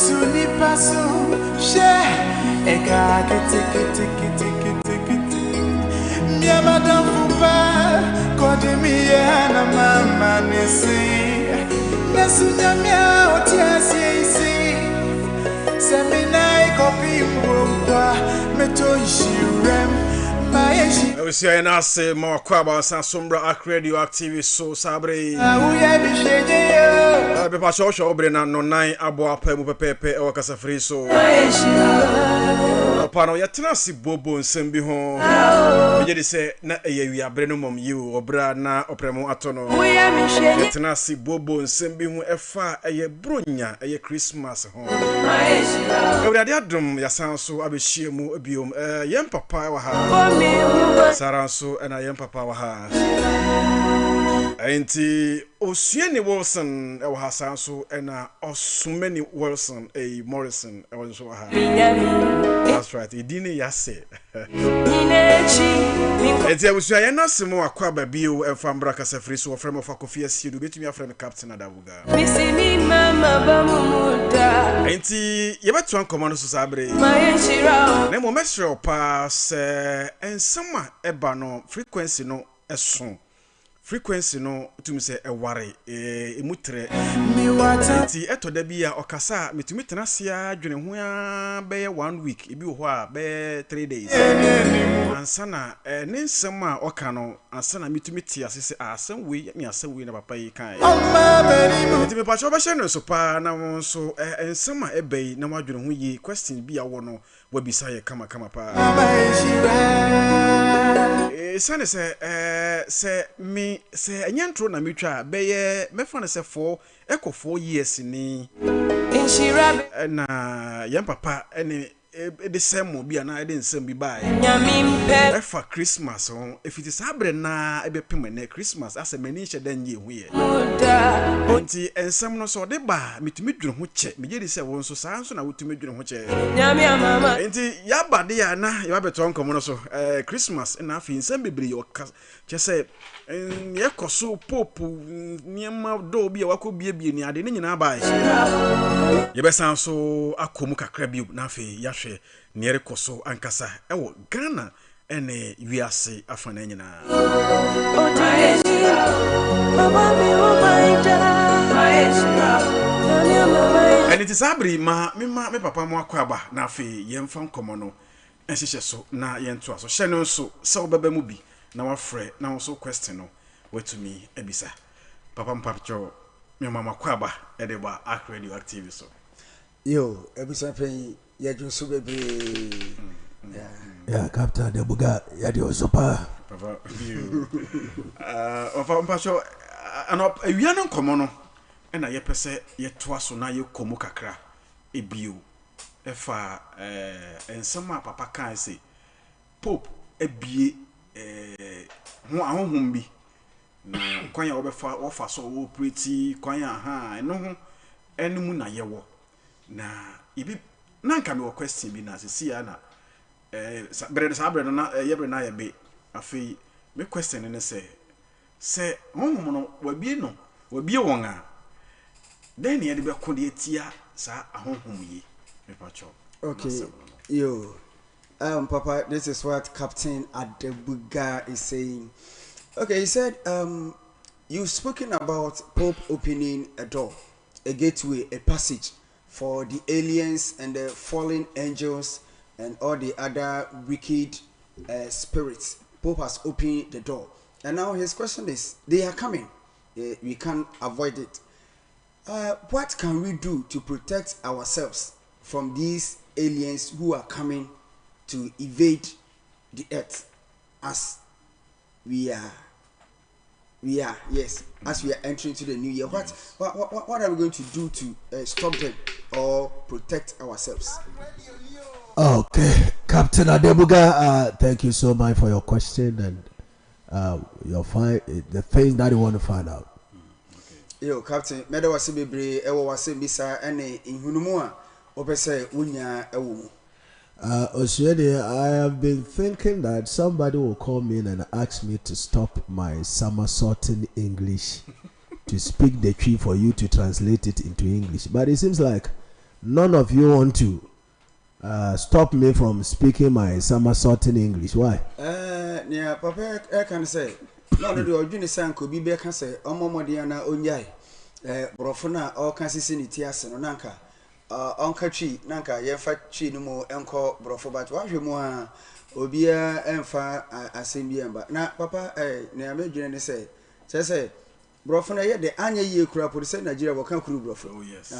Suni pasu she eka kiti Mia madam fupa kodi miya na mama nisi Nasunya mia otiasi isi Semina ikopi mbwa meto ishirem I was here and I say more kwaba Sombra ARK Radio TV so sabre. Be pa show obre na no nine abo apa mu pepepe e wakasa free so. Opano ya tenasi bobo nsem bi ho. Me je say na eya wi abre no mom yi obra na opremo atono. Ya tenasi bobo nsem bi ho efa eye bronya eye Christmas ho. Ewra dia dum ya sanso abehie mu biom yem papa wa ha. Saranso and I am papa wa ha. Auntie Osomani Wilson e wa sanso and Osomani Wilson a Morrison e wa so ha. That's right. Idini yase. Enti Osomani na semo akwa ba bio e fambra kasa free so frame of akofia siedu betumi aframe captain adabuga. Misini mama bamumuda. Auntie ye betu an command so sabre. Na mo mesre pa se ensama eba no frequency no eson. Frequency no tumi se eware emutre mi wata ti eto da bia okasa metumi tenase a dwene ho a be 1 week ebi ho a be 3 days ansana ne nsem a oka no ansana metumi ti asese asem we mi asem we na papa yi kan ti me pa cho ba hye no so pa na won so ensem a ebe na wadwene ho yi question bia wo no wabisa ye kama pa sane se me se anyantro na metwa be ye mefa ne se 4 years ni na yam papa ene de semo bia na de nsem bi bai nyamimpe efa Christmas on efiti sabre na ebe pem na Christmas ase mani hye dan ye hu ye nti ensem no so de ba mitumi dwene ho che me je se won so saa so na wotumi dwene ho che nyame amama nti ya bade ya na ya beto nkomo no so Christmas na afi nsem bebre yo che se ye koso pope niema do bia wakobie ni ade ne nyina bai ye besan so akomu kakra bi na afi ya Niere koso ankasa ewo Ghana ene wiase afana nyina eni tisabri ma me papa mo akwaba na afi yemfa nkomo no enhihye so na yento aso hye no so se obeba mu bi na wafre na so question no wetumi ebisa papa mpapcho me mama akwaba edeba ARK Radio TV so yo ebisa pen ya junsu bebe ya captain de buga ya de osopa papa view mpapcho ano awia no nkomo no na ye pese ye toa so na ye komu kakra ebio efa ensema papa kan se pope ebie ho ahohom bi na kwan ya obefa ofa so wo pretty kwan ya ha eno ho enemu na yewo na ibi na nka me question bi na se ya na brede sa brede na yebre na ye be afi me question ne se honhom no wabie won a then ye de be ko de tia sa ahonhom yi me pacho. Okay, yo papa, this is what Captain Adebuga is saying. Okay, he said you've spoken about Pope opening a door, a gateway, a passage for the aliens and the fallen angels and all the other wicked spirits. Pope has opened the door, and now his question is, they are coming, we can't avoid it. What can we do to protect ourselves from these aliens who are coming to invade the earth as we are as we are entering to the new year? Yes. What are we going to do to stop them or protect ourselves? Okay, Captain Adebuga, thank you so much for your question and the things that you want to find out. Yo, Captain, meda wase bebre ewo wase bisa ene inhunumu a opese unya ewo. Oswede, I have been thinking that somebody will call me in and ask me to stop my somersaulting English to speak the tree for you to translate it into English. But it seems like none of you want to stop me from speaking my somersaulting English. Why? Yeah, Papa, I can say. No, no, the Juni Sanko be can say, Omomodiana Unyai, Brofuna, or Cassini Tias and Nanka, Uncle Chi, Nanka, Yefa Chi no more, Uncle Brofobat, what you more, Obia, and Fa, Assembly, but now, Papa, near me, say, Brofuna, yet the Anya year crop would say Nigeria will come through Brofo. Oh, yes.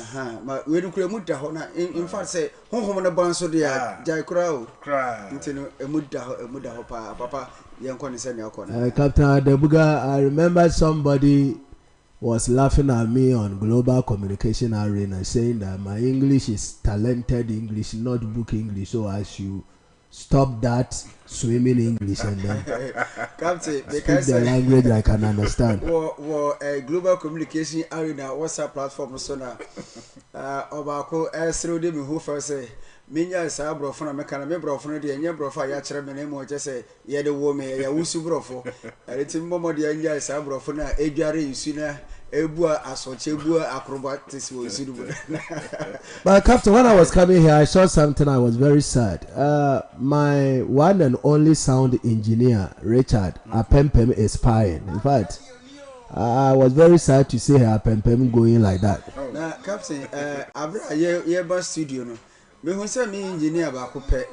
But we don't create Mutta, in fact, say, home on the bonds of the Jai Crow, cry, until a Muda, Papa, young one is in your corner. Captain Adebuga, I remember somebody was laughing at me on Global Communication Arena saying that my English is talented English, not book English, so I should stop that swimming English and then Captain, speak the language I can understand. A Global Communication Arena WhatsApp platform so now Obako through them who first say Minya is a brofona mekana me brofona de enye brofa ya kire me nemo je say ye de wo me ya wusu brofo ereti mmomo de enye is a brofona edware yusu na ebua asoche ebua acrobatics wo yusu du. But Captain, when I was coming here I saw something I was very sad. My one and only sound engineer Richard Apempem is spying. In fact, I was very sad to see her Apempem going like that. Now Captain abra ye ba studio no me hu say me engineer ba ko pe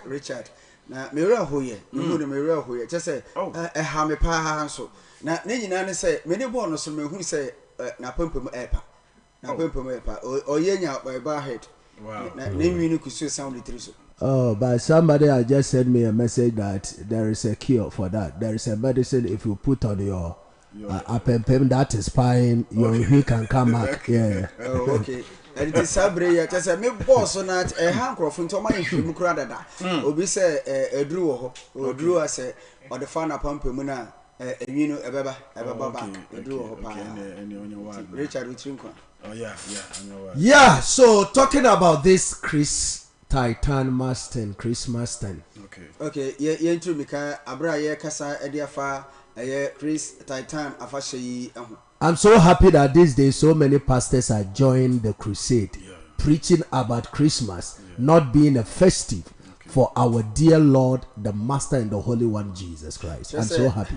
Richard na me ra hoye me hu me ra hoye che say ha me pa ha so na ne nyina ne say me ne bo no so me hu say na pempem epa na pempem epa oye nya ba head na ne nwi no kusu sound three so. Oh, but somebody has just sent me a message that there is a cure for that. There is a medicine if you put on your apempem that is fine, he can come back. Yeah. Oh, okay. And it is Sabre, ya just a me boss on that a handcroft into my Mukrada. Obi say a drew as a or the fan upon Pumuna, you know, a baba back, a drew Richard Richinko. Oh, yeah. Yeah, so talking about this Chris Christmas time. Okay, yeah, into Mika, Abra, yeah, Casa, Ediafa, Chris Titan, Afashe. I'm so happy that these days so many pastors are joining the crusade, preaching about Christmas not being a festive for our dear Lord, the Master and the Holy One, Jesus Christ. I'm so happy.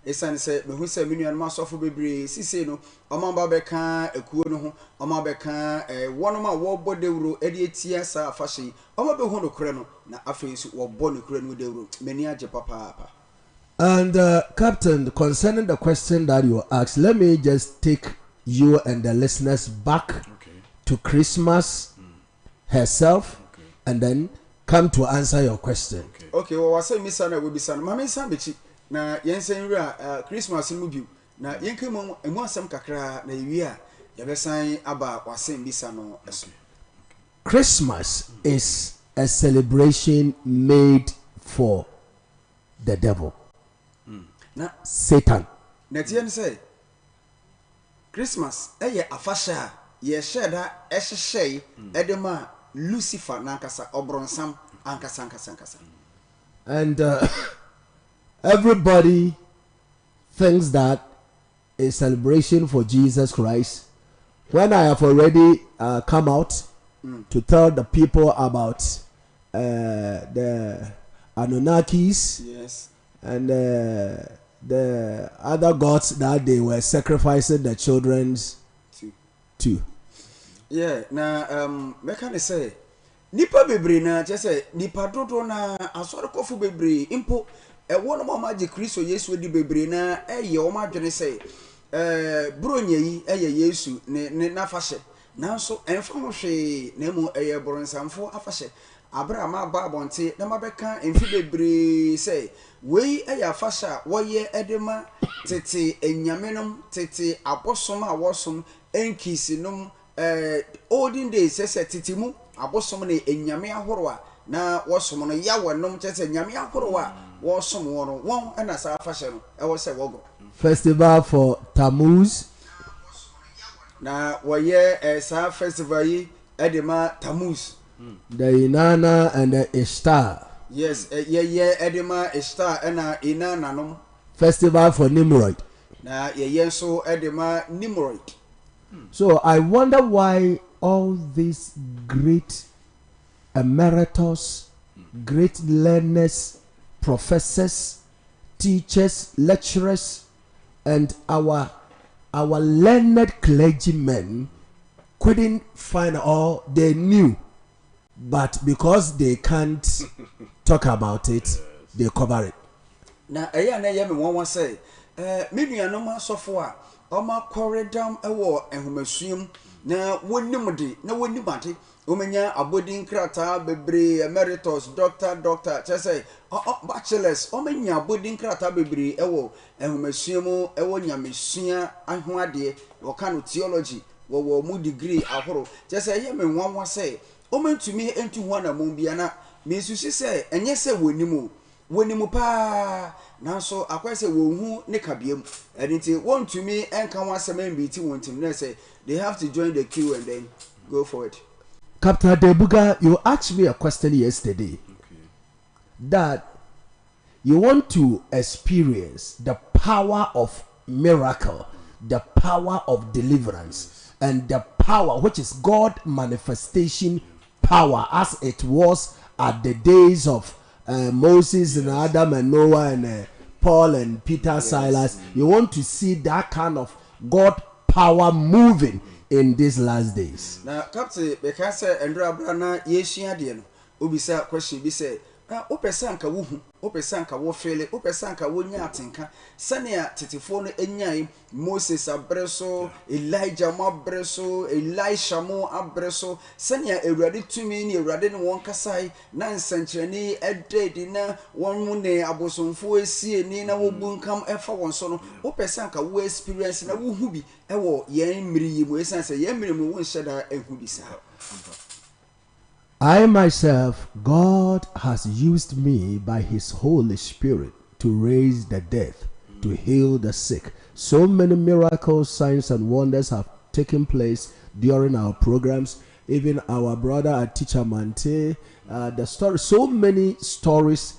Esan say me hu say me nuan ma sofo bebre sise no omamba beka ekuo no ho omamba beka wonoma wo bodewuro ede etia sa afahye oma be hu no kure no na afa su wo bo no kure no dewuro mani age papa. And Captain, concerning the question that you asked, let me just take you and the listeners back to Christmas herself and then come to answer your question. Okay, well I say Miss Anna will be son mama san bechi na yensen wura Christmas mu bi na yenkemu emu asem kakra na ewia yebesan aba wasem bisa no eso. Christmas is a celebration made for the devil. Na Satan. Na tien say Christmas eye afasha ye sheda ehhehye edema Lucifer nankasa obronsam ankasa. And everybody thinks that a celebration for Jesus Christ. When I have already come out to tell the people about the Anunnakis, yes, and the other gods that they were sacrificing the children's to. Yeah, na me can say nipa bebre na je say nipa dodo na asori kofu bebre impo won mo maji Kristo Yesu di bebre na eye o ma dwene say bronye yi eye Yesu ne na afahye nanso enfo ho hwe na mu eye boronsamfo afahye Abraham aba bonte na mabeka enfi bebre say we eye afahye wo ye edema tete enyamenom tete abosom a wosom enkisinum olden days say titimu abosom ne enyame ahoro a na wosom no yawenom tete enyame ahoro a wosom wono won na sa afahye no e wo say wogo festival for Tammuz na woye sa festival yi edema Tammuz the Inanna and the Ishtar. Yes, edema Ishtar and Inanna no festival for Nimrod. Na ye so edema nimroid. So I wonder why all these great emeritus, great learners, professors, teachers, lecturers, and our learned clergymen couldn't find all they knew, but because they can't talk about it, they cover it. Na eya na ye me won say me nuanom asofo a oma corridor ewo ehomasuam na wonim de na wonim ade omenya abodin krata bebre emeritus doctor say bachelors omenya abodin krata bebre ewo ehomasuam ewo nyamesua ahoade wo kanu theology wo mu degree ahoro say ye me won say omentumi entu ho na mom bia na me susu say enye say wonimu pa nanso akwese wonhu ne kabiam edinti wontumi enka ho asem mbiti wontim na say they have to join the queue and then go for it. Captain Debuga, you asked me a question yesterday that you want to experience the power of miracle, the power of deliverance, and the power which is God manifestation power as it was at the days of Moses and Adam and Noah and Paul and Peter, Silas. You want to see that kind of God power moving in these last days. Now, Captain, because Andrea Brana, Yeshia Diano, Ubisa question be said, Opesanka wuhu, Opesanka wo fele, Opesanka wo nyatinka, Sania titifone enyai, Moses abreso, Elijah mabreso, Elisha mo abreso, Sania erade tumi ni erade no won kasai, na nsankyereni ededi na won mu ne abosomfo esie ni na wo bunkam efa won so no, Opesanka wo experience na wo hu bi ewo yen mmiri yi mu esanse yen mmiri mu won hyeda ehu bi sa. I myself, God has used me by His Holy Spirit to raise the dead, to heal the sick. So many miracles, signs, and wonders have taken place during our programs. Even our brother at Teacher Mante, the story, so many stories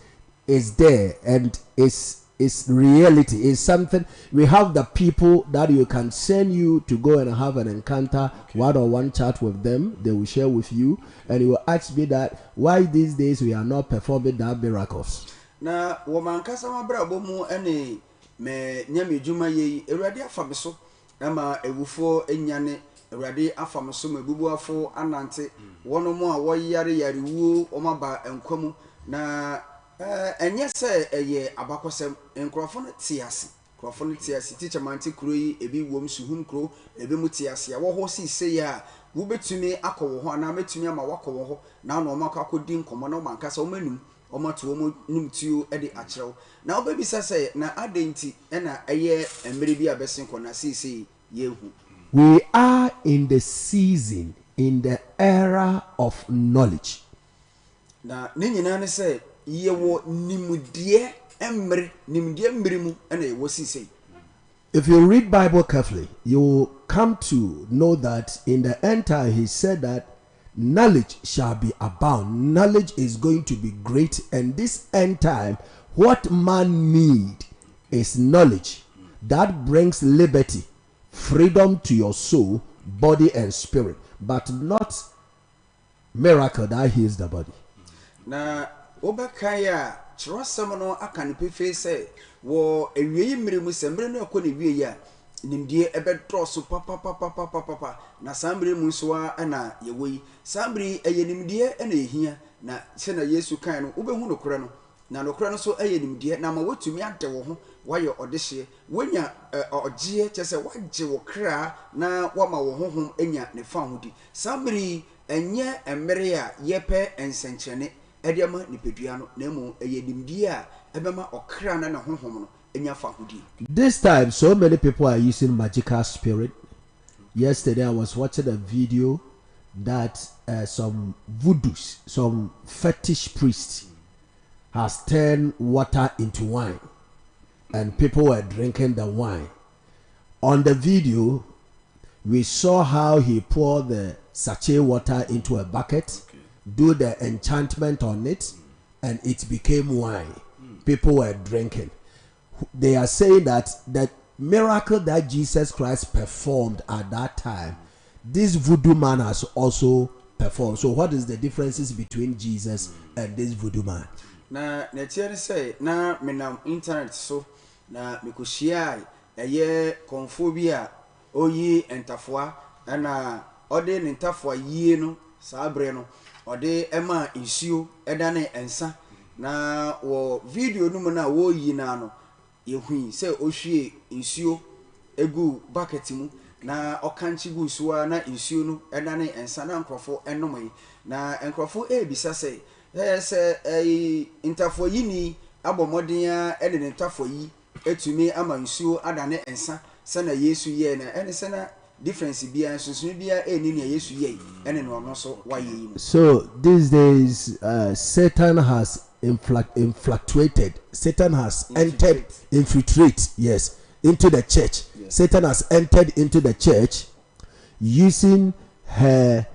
is there, and it's reality. It's something. We have the people that you can send you to go and have an encounter, one-on-one chat with them. They will share with you, and you will ask me that why these days we are not performing that miracles. Na woman kasa mabrabo mu ene me nyame djuma yi ewrade afam so ama ewufo enyane ewrade afam so mebubuafo anante wono mu a woyare yarewuo omaba enkwam na enye se eye abakosem enkrofo no tiase teacher Mante kuro yi ebi wom suhun kuro ebi mu tiase a wo ho si ya wo betumi akọ ho na metumi ama wakọ ho na no makọ akodi nkomo na mankasa o manum o mato o num tuo e de akyerew na obabi sase na adenti e na eye emere bi abesen ko na sisi yehu. We are in the season, in the era of knowledge. Na ne nyina ne se yewo nimudie emre mu ena yewo sisi. If you read Bible carefully, you will come to know that in the end time He said that knowledge shall be abound. Knowledge is going to be great, and this end time, what man need is knowledge that brings liberty, freedom to your soul, body, and spirit, but not miracle that heals the body. Na obakaya chirosam no aka ne pefe se wo ewie mmere mu se mmere no akọ ne wie ya nimdie ebe droso papa na sambre mu so a na yewoyi sambre eye nimdie na ehia na se na Yesu kan no obehu nokore no na nokore no so eye nimdie na ma watumi ade wo ho waye odehye wonya ogye chese wagye wo kra na wama wo honhom enya ne fa hodi sambre enyeemmere a yepe ensenkyene ediama nipedua no na mu eye nimdie a ebema okra na honhom no. This time, so many people are using magical spirit. Yesterday, I was watching a video that some voodoos, some fetish priest, has turned water into wine, and people were drinking the wine. On the video, we saw how he poured the sachet water into a bucket, do the enchantment on it, and it became wine. People were drinking. They are saying that miracle that Jesus Christ performed at that time, this voodoo man has also performed. So what is the differences between Jesus and this voodoo man? Na tiere say na menam internet so na mekushia eye konfobia oyi entafoa na ode ne ntafoa yie no saabre no ode ema nsuo edane ensa na wo video no mu na wo yi na no yehui se ohwie nsuo egu bucket mu na okanchi gu suwa na nsuo no edane ensa na nkrofo enomai na nkrofo ebisa se se intafo yini abomoden ene ne ntafo yi etumi ama nsuo adane ensa se na Yesu ye na ene se na difference bia sunsun bia eni ne Yesu ye ene no no so waye yi. So these days Satan has infiltrated. Satan has entered into the church. Yes. Satan has entered into the church using her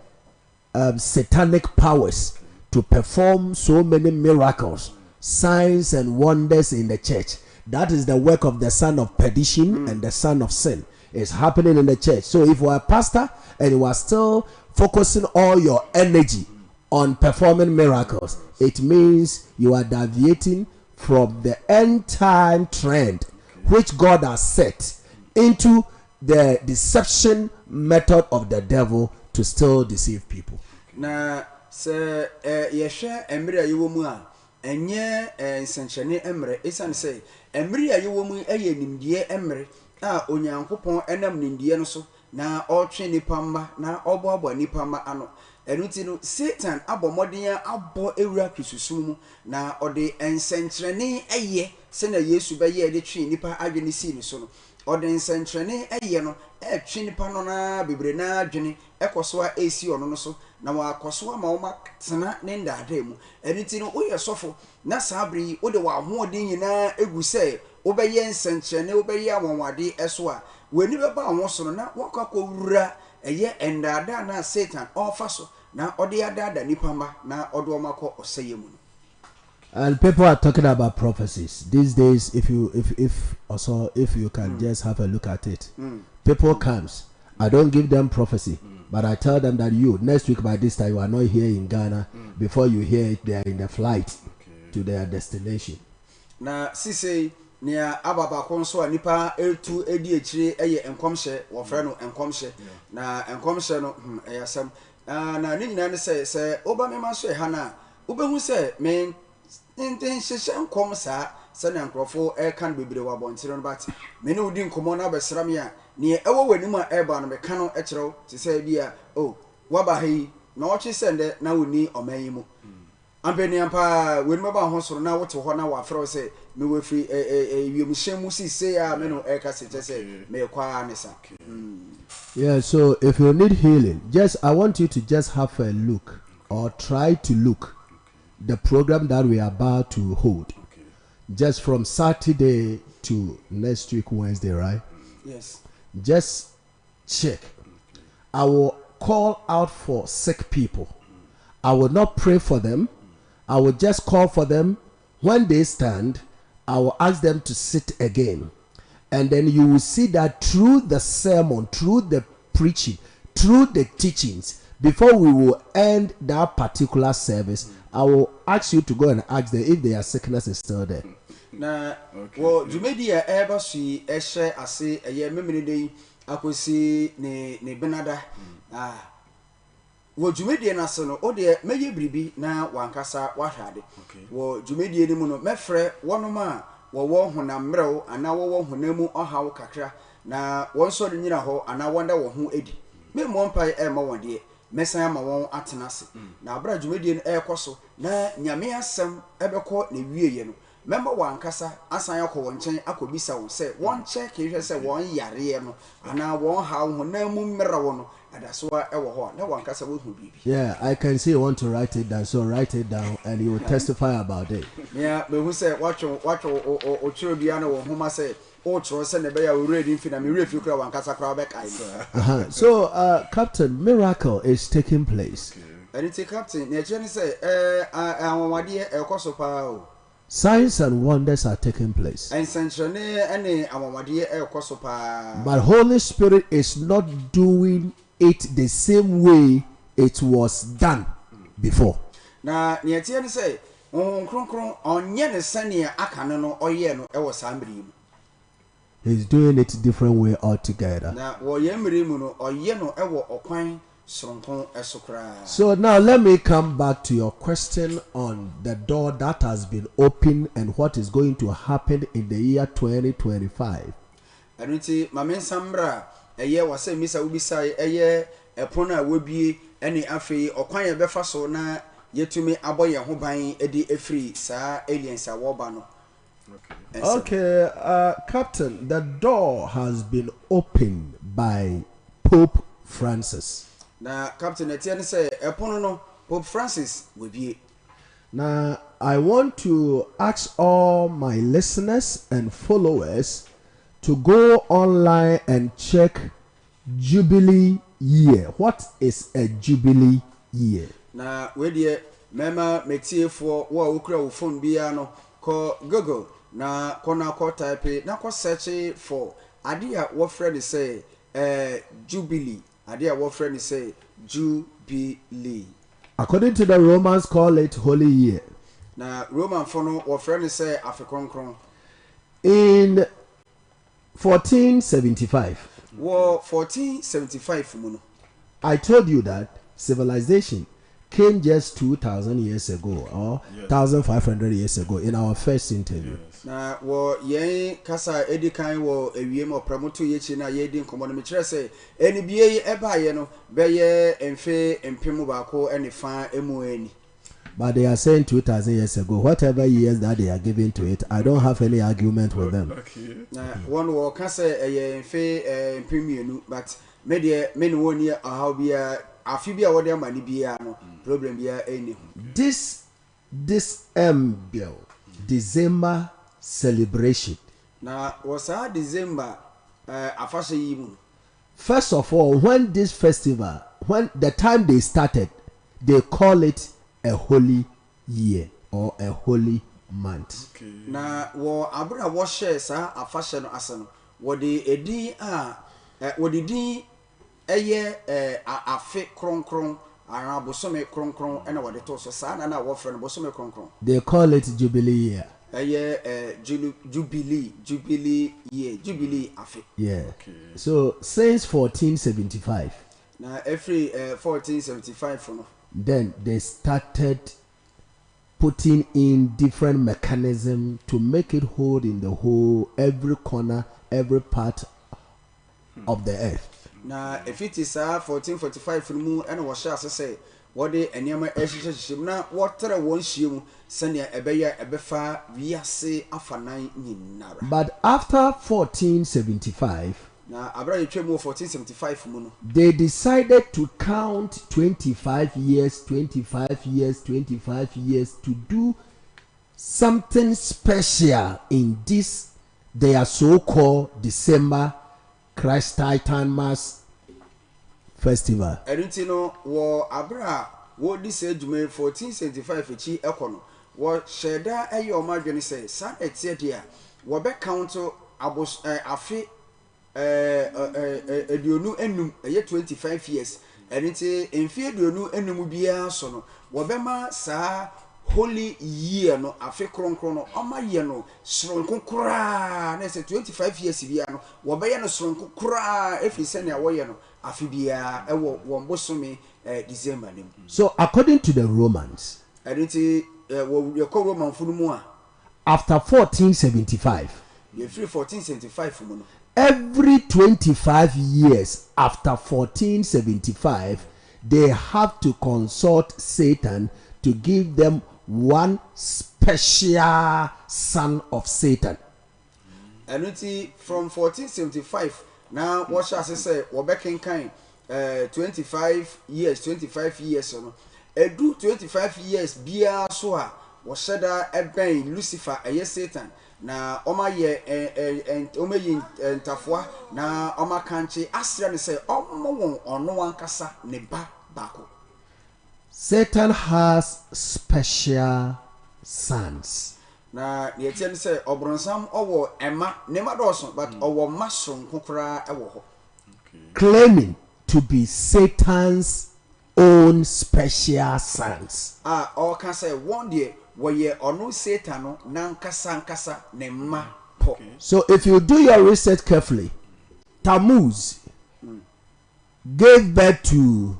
satanic powers to perform so many miracles, signs and wonders in the church. That is the work of the son of perdition and the son of sin. It's happening in the church. So if you are a pastor and you are still focusing all your energy on performing miracles, it means you are deviating from the end time trend which God has set into the deception method of the devil to still deceive people. Na se yehwe emre ayewo mu a enye nsenchene emre esan se emre ayewo mu eye nimdie emre a onyankopon enam nimdie no so na otwe nipa mma na oboabo nipa mma ano enuti no Satan abomoden abo ewura kisusu mu na ode ensenchene eye se na Yesu be ye de twe nipa adwene si ni so no ode ensenchene eye no twe nipa no na bebre na adwene ekoso a esi ono no so na wakoso ama wo tena ne ndade mu eniti no oye sofo na sabri wo de wa hoodin nyina egu se wo be ye nsenchene wo be ye awonwade eso a wani be ba wo so na wakako wura eye endada na Satan ofa so na ode adada nipamba na ode omako oseye mu. And people are talking about prophecies these days. If you can just have a look at it, people comes. I don't give them prophecy, but I tell them that next week by this time you are not here in Ghana. Before you hear it, they are in the flight to their destination. Na sise nia ababa konso anipa etu edi echire eye enkomhye wo frɛ no enkomhye na enkomhye no eyasam na ni nyina ne se oba mema so ha na obehu se men nten hyehye enkom saa se na nkrofo kan bebre wa bontire no bat me ne udi nkomo na besram ya ne ewo wanimu a eba no meka no ekyerɛw te se bia waba hai na ochi sende na woni omayimu ampeni ampa wanimu ba ho soro na wote ho na wa frɛ se me we free wiemhyemu si se ya me no eka se se me kwa ne sa. Yeah, so if you need healing, I want you to just have a look or try to look the program that we are about to hold. Just from Saturday to next week Wednesday, right? Yes. Just check. I will call out for sick people. I will not pray for them. I will just call for them. When they stand, I will ask them to sit again. And then you will see that through the sermon, through the preaching, through the teachings, before we will end that particular service, I will ask you to go and ask them if their sickness is still there. Na wo jumedia eba sui ehye ase eye memene dey akosi ne benada wo jumedia na se no o de meye bribi na wankasa wahwade wo jumedia ni mu no mefre wonoma wo honam mrew ana wo honamu ohawo kakra na wonso de nyina ho ana wonda wo ho edi me mo mpai e ma wonde mesan ma won atenase na abra jumedia no ekoso na nyame asem ebekọ na wieye no member wankasa asan yakọ wonchen akobisa won se won check hwe se won yare no ana won ha honamu mrew no adasoa ewo ho na wankasa wo hu bibi. Yeah, I can see you want to write it down, so write it down and you will testify about it. Yeah, me who say watch o chiro bia na wo homa say o chiro say ne be ya ready mfi na me refi kura wankasa kura be kai. So Captain, miracle is taking place. And it's a captain, ne cheni say anwade e koso pa o. signs and wonders are taking place. And sensually, any amamadi kosopa. But Holy Spirit is not doing it the same way it was done before. Na nieti say, kronkron onye ne sane akane no oye no e wo sambri. He's doing it different way altogether. Na wo ye mmiri mu no oye no e wo okwan soronko esokra. So now let me come back to your question on the door that has been opened and what is going to happen in the year 2025. Anunti mamen sambra eye wase misa ubisa eye epona wobie ene afei okwan ye befa so na yetumi aboye ho ban edi efri sa aliens awoba no. Okay, Captain, the door has been opened by Pope Francis. Na Captain Etienne say epono no Pope Francis wobie. Now, I want to ask all my listeners and followers to go online and check Jubilee year. What is a Jubilee year? Na we die mema metiefo wo okura wo phone bia no ko Google na kona ko type na ko search for ade a wo friend say Jubilee. Ade a wo friend say Jubilee. According to the Romans, call it Holy Year. Na Roman for no wo friend say Afrikronkron. In 1475. War 1475 mu no. I told you that civilization came just 2,000 years ago or 1,500 years ago in our first interview. Na wo yen kasa edikan wo ewiem opramoto yechi na ye di nkomo no me kire say eni bie eba ye no be ye emfe empemu ba ko eni fa emu eni. But they are saying 2,000 years ago, whatever years that they are giving to it, I don't have any argument with them. Okay. Na one wo kasa ye emfe empemienu but me de me no woni how bia afi bia wo de amani bia no problem bia eni. This December celebration. Na was December afashe yi mu. First of all, when this festival, when the time they started, they call it a holy year or a holy month. Okay. Na wo abra wo share sa afashe no ase no wo de edi wo de din eye afe kronkron ara bosome kronkron ena wo de to so sa na wo frɛ no bosome kronkron. They call it Jubilee year. Jubilee year, Jubilee afe. Yeah. Okay. So since 1475. Na every 1475 no. Then they started putting in different mechanism to make it hold in the whole, every corner, every part of the earth. Na if it is 1445 mu and was shall say what they enema ehihihim na water won hiem senia ebeya ebefa wiase afanan nyinara. But after 1475, na abra yetwe mu 1475 mu no, they decided to count 25 years to do something special in this their so-called December Christ Titan Mass Festival. Erinti no wo abra wo di se dwuma 1475 echi ekono wo sheda eyo madwene se sa etie dia wo be count abos afi eduonu enum eye 25 years. Erinti emfi eduonu enum bia so no wo be ma sa holy year no afi kronkron no oma ye no sronko kura na se 25 years bia no wo be ye no sronko kura efi se na wo ye no afi bia ewo won bosome December nim. So according to the Romans, erinti wo ye ko Roman funu mu a after 1475, ye free 1475 mu no, every 25 years after 1475, they have to consult Satan to give them one special son of Satan. Erinti from 1475 now what shall I say wo be kenkan 25 years no edu 25 years bia so a wo sheda eben Lucifer eye Satan na oma ye oma yi ntafoa na oma kanche asra ne say omo won ono ankasa ne ba bako. Satan has special sons. na ne yɛtie say obronsam owo ema ne ma dɔso but owo masom kokora ɛwɔ hɔ claiming to be Satan's own special sons. Or can say one day where ye or no Satan nankasa ne ma po. So if you do your research carefully, Tammuz gave birth to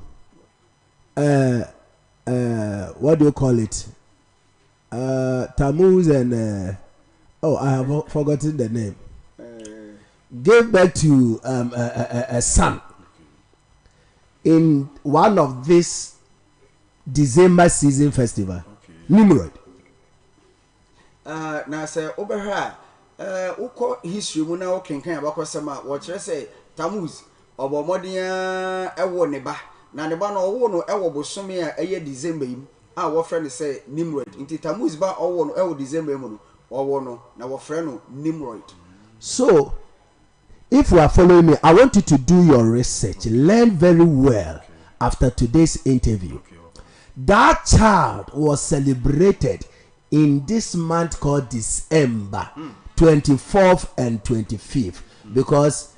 what do you call it? Tammuz and I have forgotten the name. Gave birth to a son in one of this December season festival. Nimrod. Na say oberha uko history mu na okenkan abakosema wo kire say Tammuz obomodia ewo ne ba na ne ba no owo no ewo bosome a eye December yim a wo frɛ ne say Nimrod nti Tammuz ba owo no ewo December mu no owo no na wo frɛ no Nimrod. So if you are following me, I want you to do your research, learn very well after today's interview. That child was celebrated in this month called December 24th and 25th because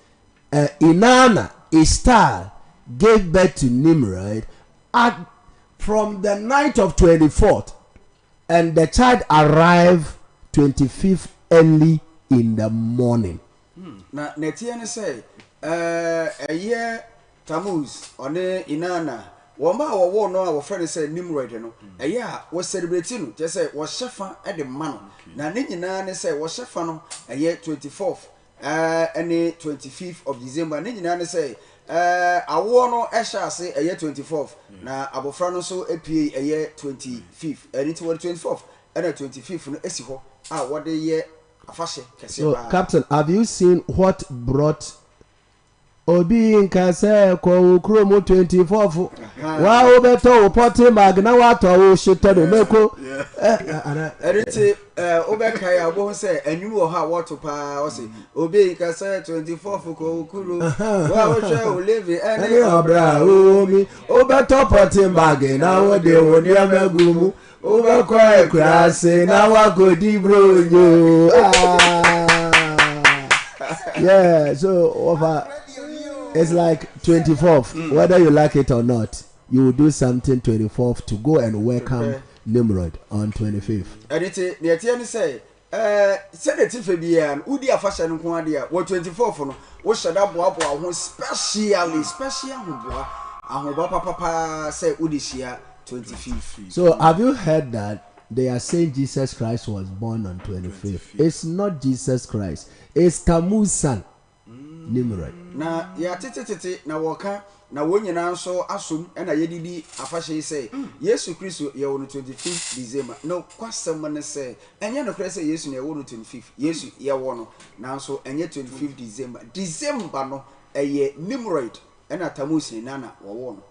Inanna, Ishtar, gave birth to Nimrod from the night of 24th, and the child arrived 25th early in the morning. Na netie ne say eye Tammuz one Inanna woma wo no a wo frɛ ne say Nimrod no eye a wo celebrate no je say wo hyefa e de ma no na ne nyina ne say wo hyefa no eye 24th any 25th of December ne nyina ne say awo no ehya ase eye 24th na abofra no so apie eye 25th and it was 24th and 25th no esi ho a wo de ye. So, Captain, have you seen what brought Obi in Kase ko Kromo 24? Wow, beto potty magna wato shito no meko. Eriti obekaya bo say enyu ha wato pa o say Obi in Kase 24 ko kuro. Wa wo hwe o levi ene obra o mi obeto potty magna wo de woni amagumu. Over say now I go deep bro. Yeah, so over it's like 24th. Whether you like it or not, you will do something 24th to go and welcome Nimrod on 25th. And it's the attorney say, Senator Fabian, Udi a fashion quadia, what 24th no, what should I go special Papa say Udishia 25th. So have you heard that they are saying Jesus Christ was born on 25th? It's not Jesus Christ. It's Tammuz son, Nimrod. Na ya tete na woka na wonyina so asom na yedidi afahye say Yesu Kristo ye wo 25th December. No kwasem ne say enye no kre say Yesu ne wo 25th. Yesu ye wo no nanso enye 25th December. December no eye Nimrod na Tammuz ni nana wo no.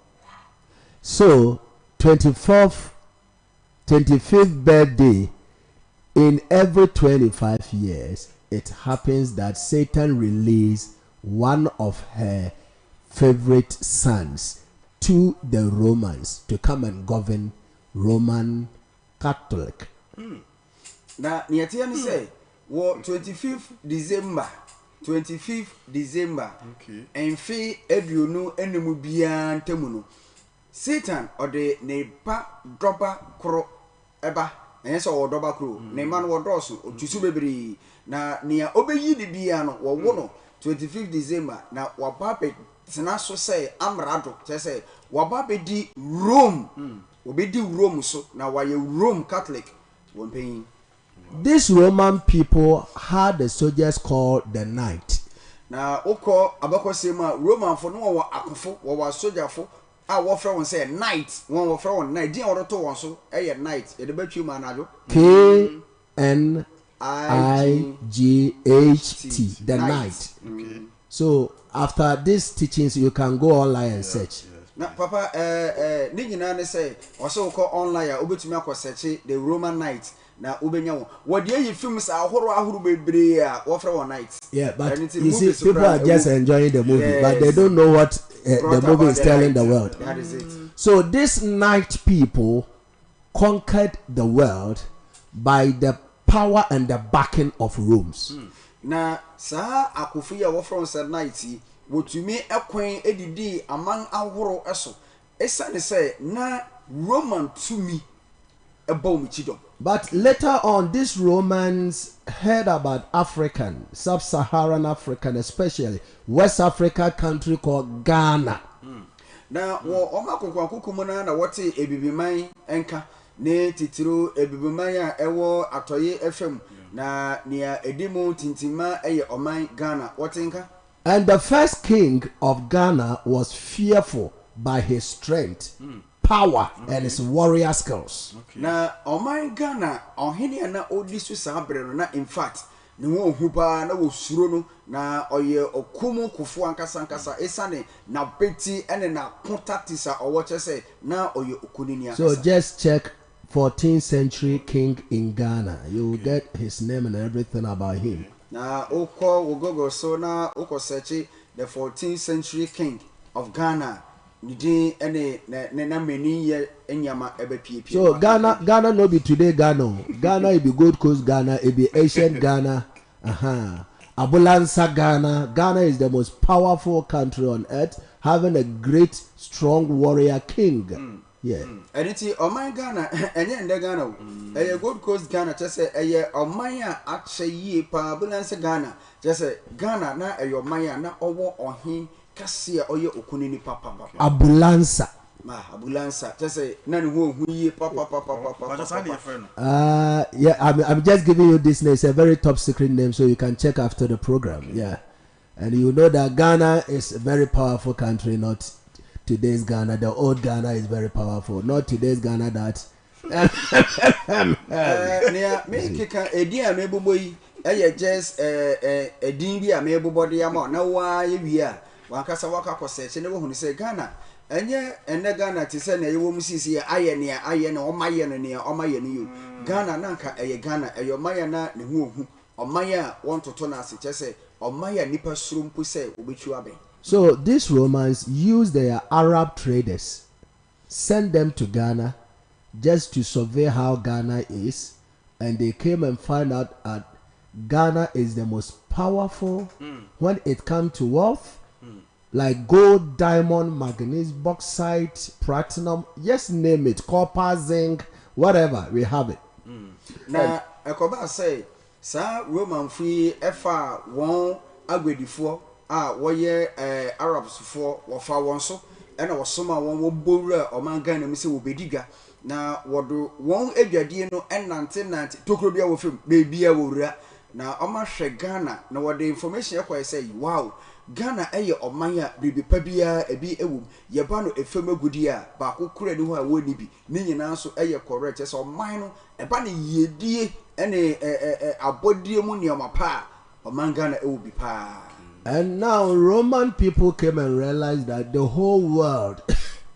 So 25th birthday in every 25 years, it happens that Satan released one of her favorite sons to the Romans to come and govern Roman Catholic. Na niatia ni say wo 25th December okay enfi eduonu enemu bia ntemu no Satan or the neighbor dropper crow eba, and so or dropper crow, Neyman or Drosso, or Chusubebri, na near Obeyi the Biano, or Wono, 25th December, now Wapape, Tanaso say, Amrado, say, Wapape di Rome, Obe di Rome, so now why you Rome Catholic won't pay. These Roman people had the soldiers called the knight. Now, Oko, Abako Sema, Roman for no akufo, or soldier for. I will throw and say night. One will throw on night. Dear or to one so a night. It about you man. KNIGHT. The night. So after these teachings, you can go online and search. Now, Papa, Nigina say also call online. Obetumia ko search the Roman night. Now Ubenya. What do you films are horror be offer one night? Yeah, but you see, people are just enjoying the movie, but they don't know what the movie is telling the world. That is it. So this night people conquered the world by the power and the backing of Rome. Na saa akofo ya wo from said night wotumi ekwen edidi among ahoro eso esane say na Roman tumi ebom chidom. But later on, these Romans heard about African, sub-Saharan African, especially West Africa country called Ghana. Na wo omakokwa kokumuna na wote ebibiman enka ne titiro ebibiman a ewo atoye FM na nia edimu tintima eye oman Ghana wotenka. And the first king of Ghana was fearful by his strength, power, and his warrior skills. Na oman Ghana ohene na odisu sabre na in fact ne wo hupa na wo suro no na oye okumu kufu ankasa esane na beti ene na kontatisa owo chese na oye okunini ankasa. So just check 14th century king in Ghana. You will get his name and everything about him. Na oko wogogo so na oko search the 14th century king of Ghana. So Ghana no be today Ghana. Ghana it be Gold Coast Ghana, it be ancient Ghana. Abulansa Ghana. Ghana is the most powerful country on earth, having a great strong warrior king. Yeah. And it's Oman Ghana, and then the Ghana. A Gold Coast Ghana, just say a Omaya actually pa Abulansa Ghana. Just say Ghana na a Omaya na owo on him. Kasia oye okunini papa. Abulansa. Abulansa. Just say none who ye papa. Yeah, I'm just giving you this name. It's a very top secret name, so you can check after the program. Yeah, and you know that Ghana is a very powerful country. Not today's Ghana. The old Ghana is very powerful. Not today's Ghana that. Me kika edia me boboyi. Just a dingy a me bobody amount. Now why we are. Wankasa waka kose ne wo hunu se Ghana enye ene Ghana ti se na yewo musisi aye na omaye no ne omaye no yu Ghana nanka eye Ghana eyo maye na ne hu ohu omaye a won toto na ase chese omaye nipa surumpu se obetu abe. So these Romans used their Arab traders, send them to Ghana just to survey how Ghana is, and they came and found out that Ghana is the most powerful when it comes to wealth. Like gold, diamond, manganese, bauxite, platinum, just name it, copper, zinc, whatever, we have it. Na ekoba say sa Roman free efa won agwedifo woye Arabs fo wo fa won so ena wo soma won wo bowura o man Ghana mi se wo bediga na wodo won adwadie no enante tokro bia wo fem be bia wo wura na o ma hwe Ghana na wo the information ekwa say wow Ghana eye omanya bibi pabia ebi ewum yeba no efem agudi a ba kokura ni ho a woni bi ni nyina so eye correct so oman no eba ne yedie ene abodie mu ne omapa oman Ghana ewu bi pa. And now Roman people came and realized that the whole world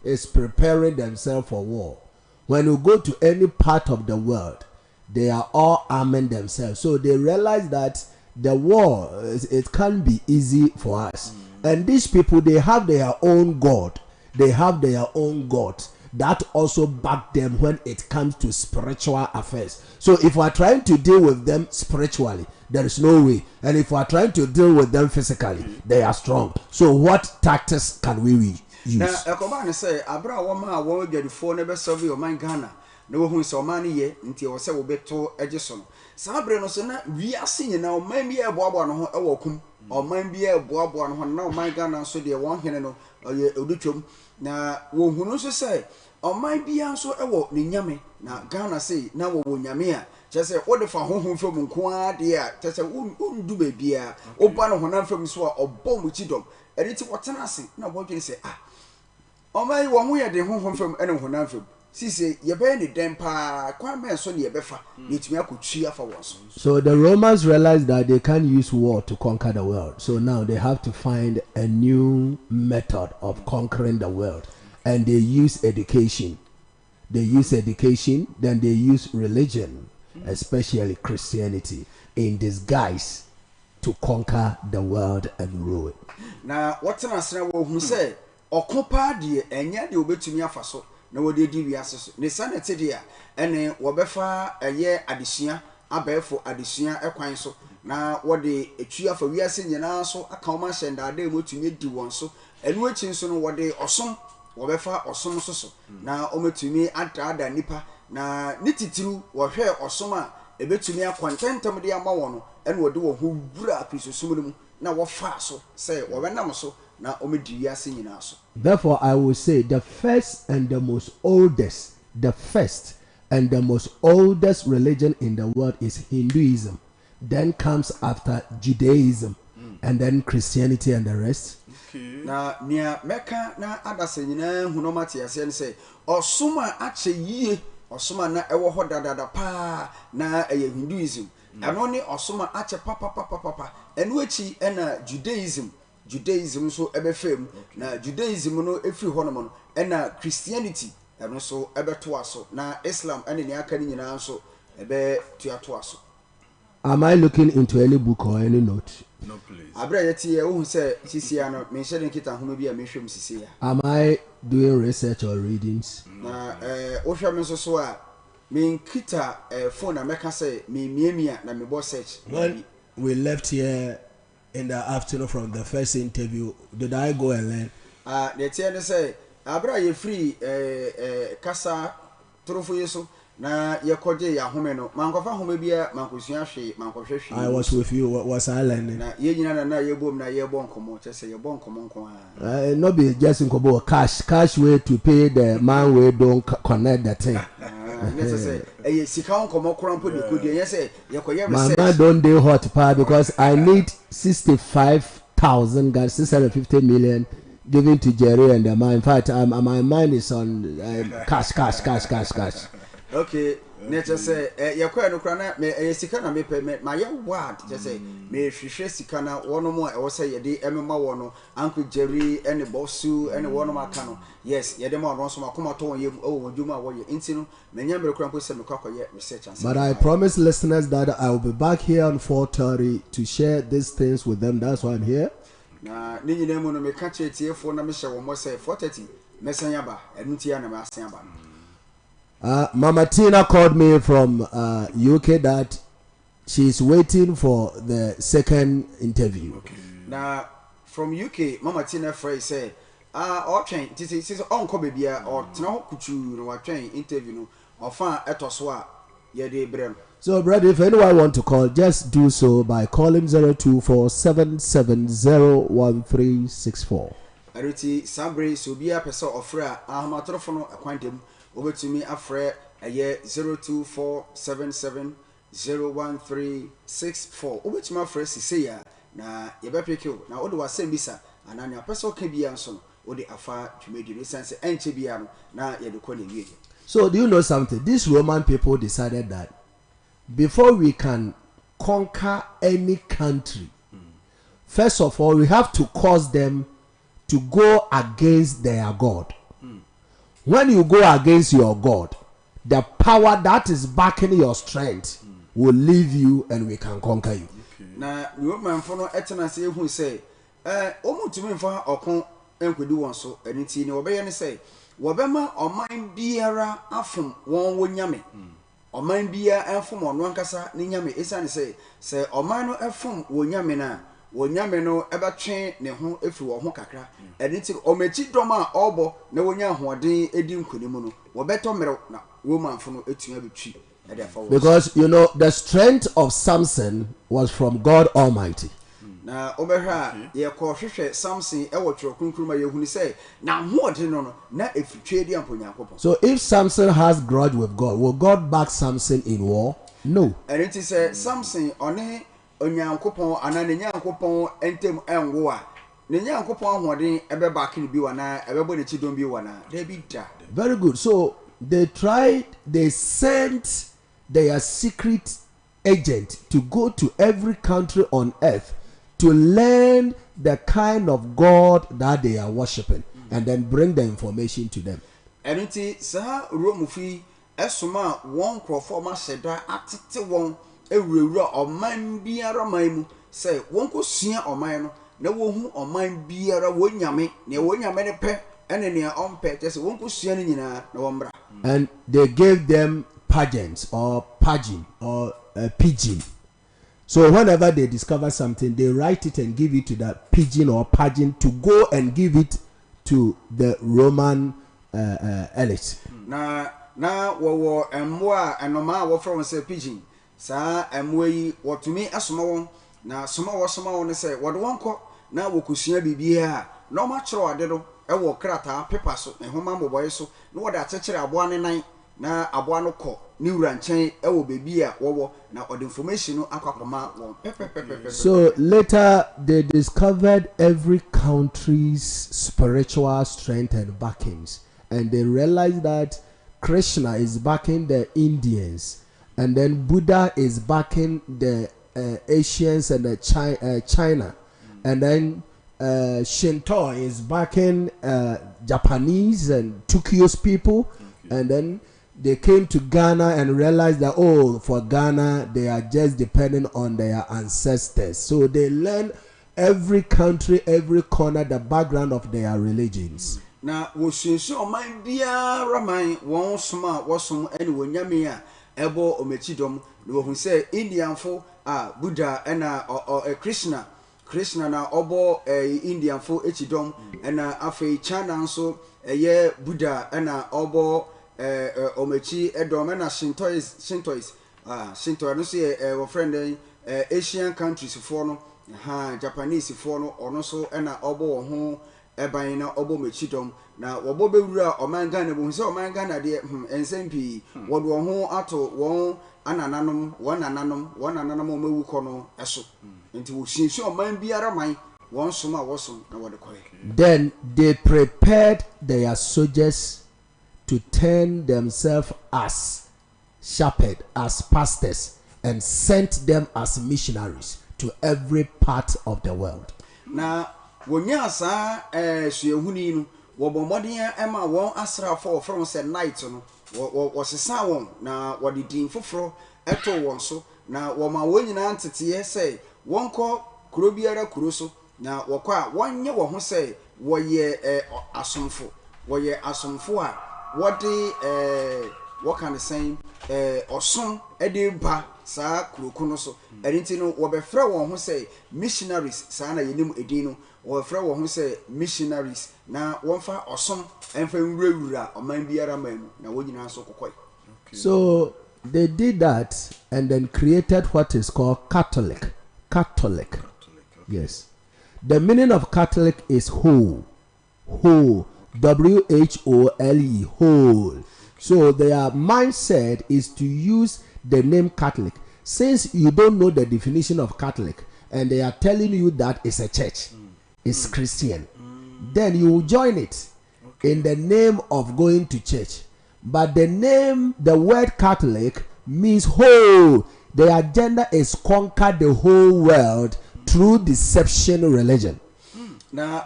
is preparing themselves for war. When you go to any part of the world, they are all arming themselves. So they realize that the war, it can't be easy for us. And these people, they have their own God. They have their own God that also back them when it comes to spiritual affairs. So if we are trying to deal with them spiritually, there is no way. And if we are trying to deal with them physically, they are strong. So what tactics can we use? Now, Ekobani say, Abra Wama won't get the phone never serve your mind Ghana. No one so money ye until I say we beto Edison. Sabre no sena we are seeing now maybe a boabo no awokum or maybe a boabo and now my Ghana so dear one no or ye uduchum. Na wo hunu so say or my be so ewo ni nyame na Ghana say na wo nyame a just say what if honhom fam nko dia just say undu ba bia oba no honam fam so a obom chidom editi wotena ase na wo dwen say o my wo ho ye de honhom fam ene honam fam sisi ye be ni dem pa kwan men so ne ye befa yetumi akotwi afa wo so. So the Romans realized that they can't use war to conquer the world. So now they have to find a new method of conquering the world. And they use education. They use education, then they use religion, especially Christianity, in disguise to conquer the world and rule it. Now, what's an answer? Who say, or compa de and yet you bet to me afaso, no, what did you ask? The sanity dear, and then Wabefa a year addition, abɛɛfo adesua ɛkwan so na wɔde etua fa wiase nyinaa so aka wɔn ahyɛ ndaade mu tumi di wɔn so ɛnu akyi nso no wɔde ɔsom wɔbɛfa ɔsom so na wɔmetumi adaada nipa na ne titiru wɔhwɛ ɔsom a ebetumi akɔntɛntɛm de ama wɔn no ɛna wɔde wɔn ho wura akristosom no mu na wɔfa so sɛ wɔbɛnam so na wɔmedi wiase nyinaa so. Therefore, I will say the first and the most oldest religion in the world is Hinduism. Then comes after Judaism, and then Christianity and the rest. Na nia meka na adase nyina huno mate ase ne se osoma ache yie osoma na ewo ho dadada pa na eye Hinduism ano ne osoma ache papa enu echi na Judaism so ebe fam na Judaism no efiri ho no mo na Christianity eno so ebe to aso na Islam ene ne aka ni nyina so ebe to aso. Am I looking into any book or any note? No, please. Am I doing research or readings? When we left here in the afternoon from the first interview, did I go and learn? Na yekoje ya home no mankofa home bia mankosua hwe mankohwehwe I was with you. What was I learning? Na ye nyina na yebom na yebon komo chese yebon komo nko no be just in kobo cash way to pay the man we don't connect the thing. Necessary sika on komo krampo de kodi yen say yekoye my research man don't dey hot pa because I need 65,000 guys 650 million given to Jerry and the man. In fact, my mind is on cash. Okay, nature say yakwa no kra na me sika na me pay me my word just say me hwehwe sika na wono mo e wo say ye de emema wono Uncle Jerry ene bossu ene wono maka no yes ye de ma no so makoma to won ye o dwuma wo ye nti no me nya mere kra mpo say me kwakoye research and. But I promise listeners that I will be back here on 4:30 to share these things with them. That's why I'm here. Na ni nyina mu no me ka chetiefo na me hye wo mo say 4:30 mesanya ba enu tia na me asanya ba. Mama Tina called me from UK that she's waiting for the second interview. Okay. Now, from UK, Mama Tina Frey say, okay, this is uncle baby or no kuchu no train interview no or fan etoswa ye de brem. So, brother, if anyone want to call, just do so by calling 024770134. Ariti Sabre Subia Peso ofra ahamatrofono akwantem obetumi afre eye 024770134 obetumi afre sise ya na yebepeke na ode wasem bisa anania peso ka bia nso no ode afa twemedi no sense enche bia no na yede ko na wie. So do you know something? These Roman people decided that before we can conquer any country, first of all we have to cause them to go against their God. When you go against your God, the power that is backing your strength will leave you and we can conquer you. Na you man for no etena say hu say omutumi mfa okon enkwedi won so eniti ni obeye ne say wobema oman biara afom won wonyame oman biara afom ono ankasa ni nyame esane say oman no afom wonyame na wonyame no ebatwe ne ho efi wo ho kakra eniti omechi doma obo na wonya hoden edi nkonimu no wobeto mere na womanfo no etua betwi. Because you know the strength of Samson was from God Almighty. Na obehwa ye ko hwehwe Samson e wo twro kunkuruma ye huni say na hoden no na efitwe di amponyankopon. So if Samson has grudge with God, will God back Samson in war? No. Eniti say Samson one onyankopon anane nyankopon entem enwo a ne nyankopon ahoden ebe back ni bi wana ebe bo ne chidon bi wana dey bi da. Very good. So they sent their secret agent to go to every country on earth to learn the kind of God that they are worshiping and then bring the information to them. Eniti sa romufi esoma won krofo ma seda atete won ewurawura oman biara maimu say won ko sua oman no na wo hu oman biara wonyame ne wonyame ne pe ene ne ompe just won ko sua ni nyina na wo mbra. And they gave them pageants or pageant or pigeon. So whenever they discover something, they write it and give it to that pigeon or pageant to go and give it to the Roman elite. Na wo emwa enoma wo from say pigeon. Sa emwe wotumi asoma won na soma won ne say wo de wonko na wo kusua bibia na ma kyerɛ ade do e wo krata paper so ehoma mboboy so na wo da kyekere aboa ne nan na aboa no kɔ ni wura nkyɛn e wo bebia wo na the information no akakoma won. So later they discovered every country's spiritual strength and backings, and they realized that Krishna is backing the Indians, and then Buddha is backing the Asians and the China, and then Shinto is backing Japanese and Tokyo's people, and then they came to Ghana and realized that for Ghana they are just depending on their ancestors. So they learn every country, every corner, the background of their religions. Na wo sunsu oman bia raman won soma wosom ene wonyame a ebo omechidom na wo hu say Indianfo Buddha ena Krishna na obo Indianfo echidom ena afei China nso eye Buddha ena obo omechi edom ena Shintois Shinto no say wo friend Asian countries for no Japanese for no ono so ena obo wo ho eban na obo mechidom na wobo bewura oman Ghana bo se oman Ghana de ensempi wodo ho ato won anananom omewu kono eso nti wo shinsu oman biara man won soma wosom na wode koye. Then they prepared their soldiers to turn themselves as shepherds, as pastors, and sent them as missionaries to every part of the world. Na wonya sa suehuni no wobomoden ema won asrafo from say night no wo sesa won na wode din foforo eto won so na wo ma wonyina ntete say wonko kuro biara kuro so na wokọ a wonye wo ho say woye asomfo a wode what can the same osom ede ba sa kuroko no so erinti no wo be frɛ won ho say missionaries sa na yenim edin no wo frɛ won ho say missionaries na wonfa osom enfa nwurawura oman biara man na wonyina so kokoi. So they did that and then created what is called Catholic. Okay. Yes. The meaning of Catholic is whole. WHOLE, whole. So their mindset is to use the name Catholic. Since you don't know the definition of Catholic and they are telling you that it's a church, it's Christian, then you will join it in the name of going to church. But the word Catholic means whole. The agenda is conquer the whole world through deception religion. Na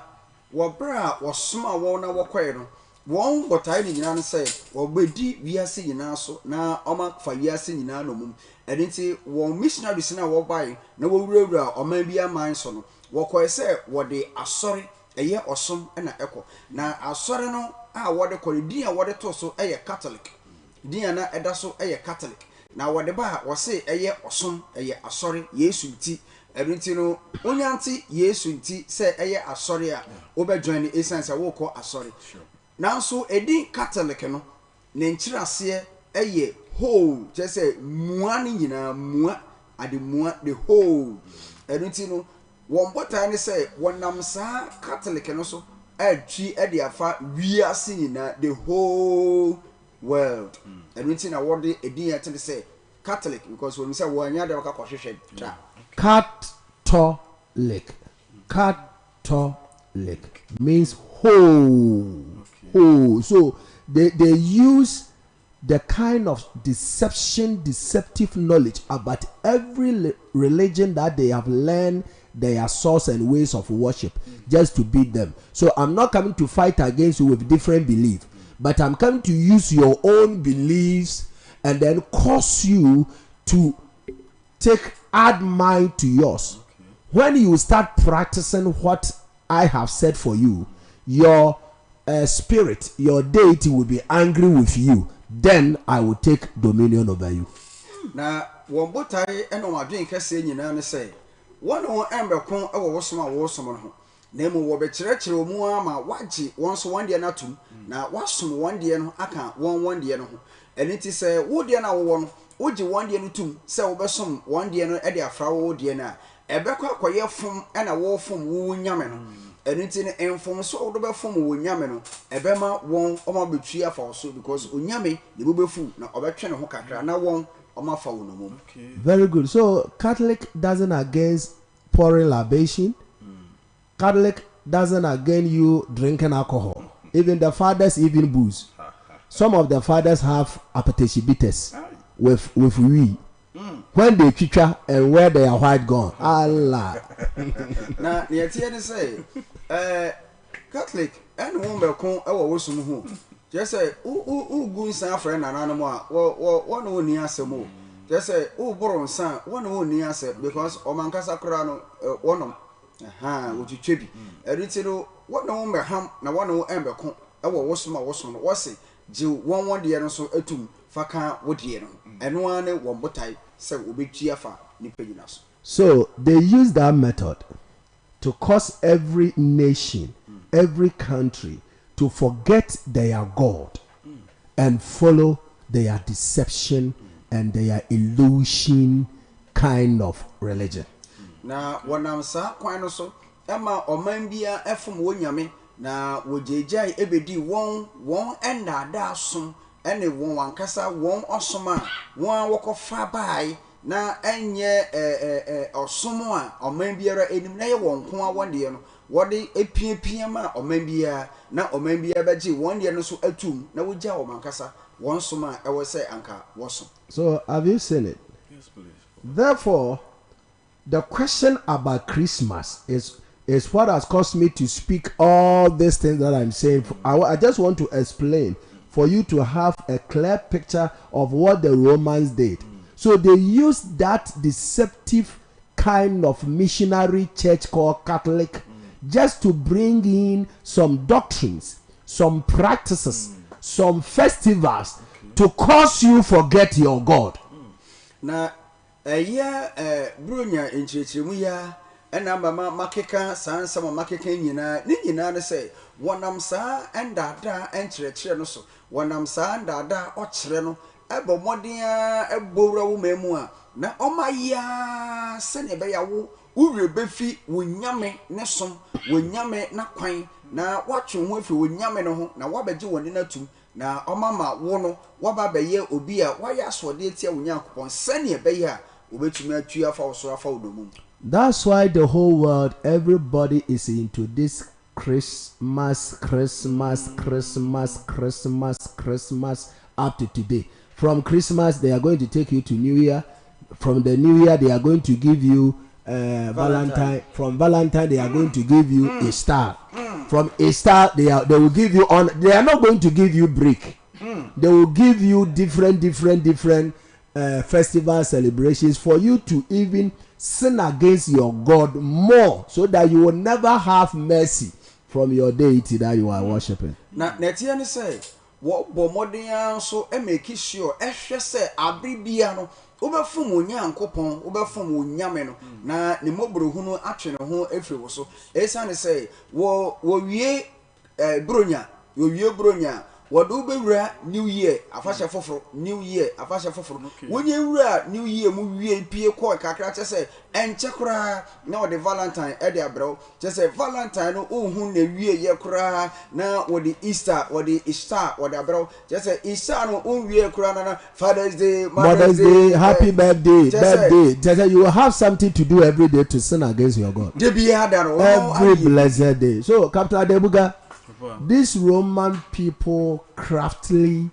wabra wasoma wona wakoye no won botai ni nyina say obedi wiase nyina so na oma fa wiase nyina no mum edinti won missionaries na wo bai na wo wurawura oma bia man so no wakoye say wode asori eye osom na eko na asori no a wode kore din a wode to so eye Catholic din na eda so eye Catholic na wode ba wo say eye osom eye asori Yesu ti everything no onyanti Yesu nti say eye asori a obe join the essence a wo ko asori now so edi Catholic no ne nkyirase eye whole just say mua ni nyina mua ade mua the whole everything no won bota ni say wonam sa Catholic no so atwi ede afa wiase nyina the whole world everything na wode edi ya tell say Catholic because when we say wanya de waka kohwehwe tra Catholic means whole. So they use the kind of deceptive knowledge about every religion that they have learned their source and ways of worship just to beat them. So I'm not coming to fight against you with different belief, but I'm coming to use your own beliefs and then cause you to add mine to yours. When you start practicing what I have said for you, your spirit, your deity will be angry with you then I will take dominion over you. Na wombotai eno wadwen kase nyina ne say one on embekon e wo wosoma wo som no ho na emu wo be kyerɛkyerɛ omu ama wagye won so wande na tum na wasom wande no aka wande no ho eni ti sɛ wo de na wo no wogye wande no tum sɛ wo besom wande no e de afra wo de na ebekɔ akoye fom na wo fom wo nyame no eni ti ne enfom so wo do be fom wo nyame no ebema won oma betua fa so because onyame ne bo befu na obetwe ne ho kakra na won. Okay. Very good. So Catholic doesn't against pouring libation. Catholic doesn't against you drinking alcohol. Even the fathers, even booze. Some of the fathers have appetition with we. When they chicha and where they are white gone. Allah. Now, the idea say, Catholic and woman come over who. Just say, who goes some friend and animal, one who near some more. Just say, who borrow son, one who near say, because Omancasa Crown, one of which you chippy. A little, what no one ham, now one who ember come, our wasson, was it, Jew, one dear so a tomb, Faka, what year, and one botai, so will be Chiafa, Nipinas. So they use that method to cause every nation, every country, to forget their God and follow their deception and their illusion kind of religion. Na wanamsa kwano so ema omambia efum wonyame na wojejai ebedi won enda da som ene won wankasa won osoma won wokofa bai na enye osomo a omambiara enim na ye won ko awonde no wode epiepie ma omambia na omambia baji wonde no so atum na wogya omankasa won soma e wo say anka woso. So have you seen it? Yes, please. Therefore, the question about Christmas is what has caused me to speak all these things that I'm saying. I just want to explain for you to have a clear picture of what the Romans did. So they used that deceptive kind of missionary church called Catholic just to bring in some doctrines, some practices, some festivals to cause you forget your God. Na brunya enchirechiremu ya ena mama makeka sansa makeka nyina ni nyina ne say wonam saa endada enchirechire no so wonam saa ndada ochire no ebo modia ebowra wo memu a na omaya sene be yawo ure befi wonyame ne som wonyame na kwan na watwe ho afi wonyame no ho na wabeje woni na tum na omama wo no waba beye obi a waya asode etia wonyankopon sene be ya obetumi atu afa osoro afa odomum. That's why the whole world, everybody is into this Christmas up to today. From Christmas, they are going to take you to New Year. From the New Year, they are going to give you Valentine. From Valentine, they are going to give you a star. From a star, they will give you on. They are not going to give you break. They will give you different festival celebrations for you to even sin against your God more, so that you will never have mercy from your deity that you are worshiping. Na netia ni say wo bomodin so e make sure e hwe say abibia no obefum onyankopon obefum onyame no na ne mobrohu no atwe ne ho efiri wo so esa ne say wo wie bronya wo wie bronya wadu bewura new year afasha foforo new year afasha foforo wonye wura new year mu wie pie ko kakra che say enche kura na wode valentine e de abro che say valentine no ohun na wie ye kura na wode easter wode abro che say easter no on wie kura na father's day mother's day happy birthday che say you will have something to do every day to sin against your God every blessed day. So Captain Adebuga, these Roman people craftily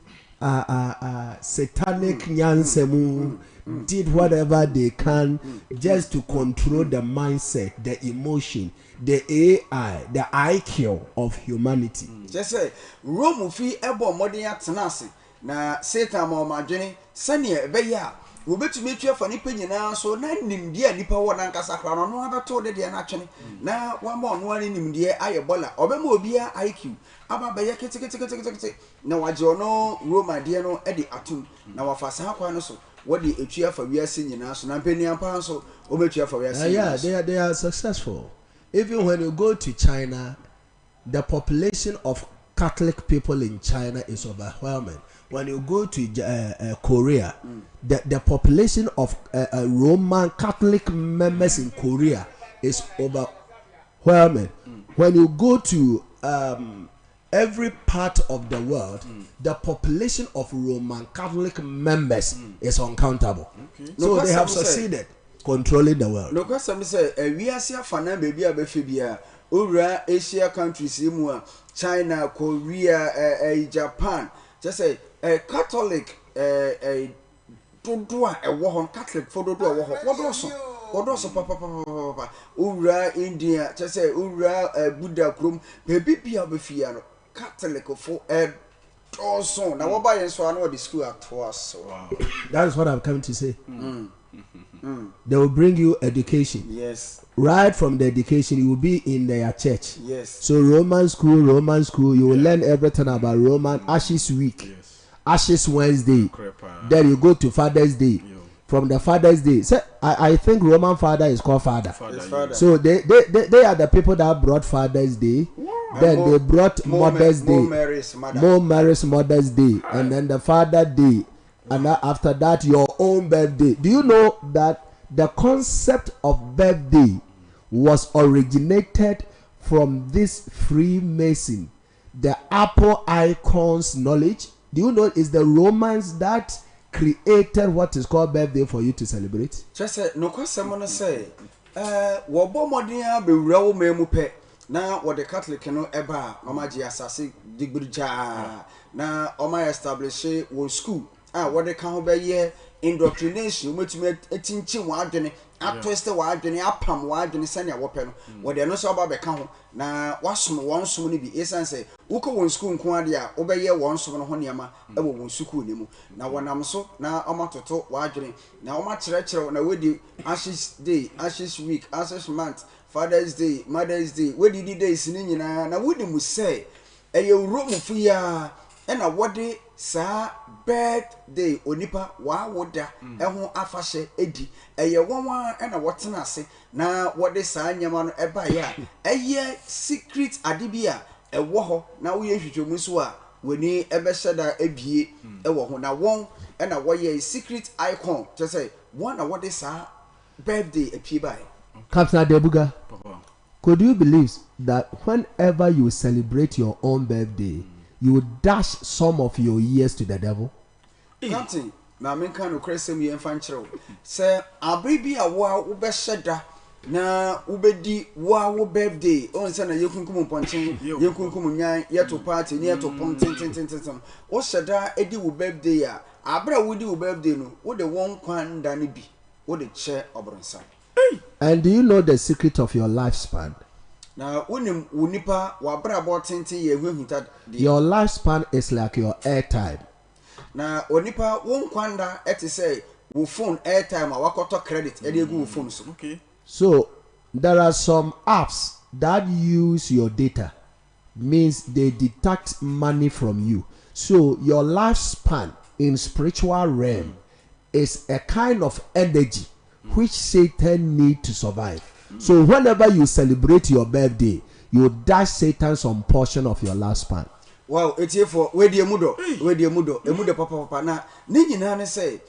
satanic nyansemu did whatever they can just to control the mindset, the emotion, the AI, the IQ of humanity. Just say Rome fi ebo modern tenase na Satan ma madwene sane be ya wo betumi tua fa nipa nyina so na nimdie nipa wo na nkasa kra no no abeto de na atwene na wa ma ono ani nimdie aye bola obema obia IQ aba ba ye kete na waje ono Roma de no e de atum na wafa sa kwa no so what the etua fa wiase nyina so na mpani ampa so obetua fa wiase yeah, they are successful. Even when you go to China, the population of Catholic people in China is overwhelming. When you go to Korea, the population of Roman Catholic members in Korea is overwhelming. When you go to every part of the world, the population of Roman Catholic members is uncountable. Okay. So they have succeeded controlling the world. No question say we are see afana baby abefe bia owura Asia countries mu China, Korea, Japan. Just say Catholic dodo a ewo hon Catholic for dodo a wo ho. Wodoso papa owura India, just say owura Buddha krom baby bia abefia no Catholic for also now what by so I know the school at us. Wow. That is what I'm coming to say. They will bring you education. Yes. Right from the education, you will be in their church. Yes. So Roman school, you will learn everything about Roman Ashes Week, Ashes Wednesday. Then you go to Father's Day. From the Father's Day, so I think Roman Father is called Father. Father. So they are the people that brought Father's Day. Then they brought Mother's Day, More Mary's Mother's Day, and then the Father Day, and after that your own birthday. Do you know that the concept of birthday was originated from this Freemason, the Apple icons knowledge? Do you know it's the Romans that created what is called birthday for you to celebrate? Just say no question say wo bo modern be wura wo memu pe na what the Catholic no eba omaji asase digbirja na oma establish one school what they can be ye indoctrination metumi etinchi wa adwene atweste wa adwene apam wa adwene sane wo pe no wo de no so ba be ka ho na wasom won som ni bi esan say uko won school nko ade a wo be ye won som no ho niama e wo won school ni mu na wonam so na omatoto wa adwene na omakyerekere na wedi Ashes Day, Ashes Week, Ashes Month, Father's Day, Mother's Day, wedi di days ni nyina na wodi mu say eye Rome fu ya e na wodi sa birthday onipa wa woda eho afahye edi eye wonwa e na wotena ase na wode sa nyama no eba ya eye secret adibia ewo ho na wo ye hwehwemu so a woni ebe hyeda ebie ewo ho na won e na wo ye secret icon just say one na wode sa birthday apie bai. Captain Adebuga, could you believe that whenever you celebrate your own birthday, you dash some of your years to the devil? Captain, na men kan okrese ye mfa nkyerɛw. Sɛ abribi a wo be hyeda na ubedi wo birthday, on say na yekunkum ponchen, yekunkum nyan, yeto party, ne yeto ponten. O hyeda edi wo birthday a, abra wo di wo birthday no, wo de won kwan da ne bi, wo de che obronsa. And do you know the secret of your lifespan? Now, unim unipa wabra about 20 years. Your lifespan is like your airtime. Now, unipa won't kwanda eti say wo phone airtime or wakoto credit edi go phone so. Okay. So there are some apps that use your data, means they deduct money from you. So your lifespan in spiritual realm is a kind of energy which Satan need to survive. So whenever you celebrate your birthday, you dash Satan some portion of your lifespan. Wow, it's here for where the emudo papa na ni nyina ne say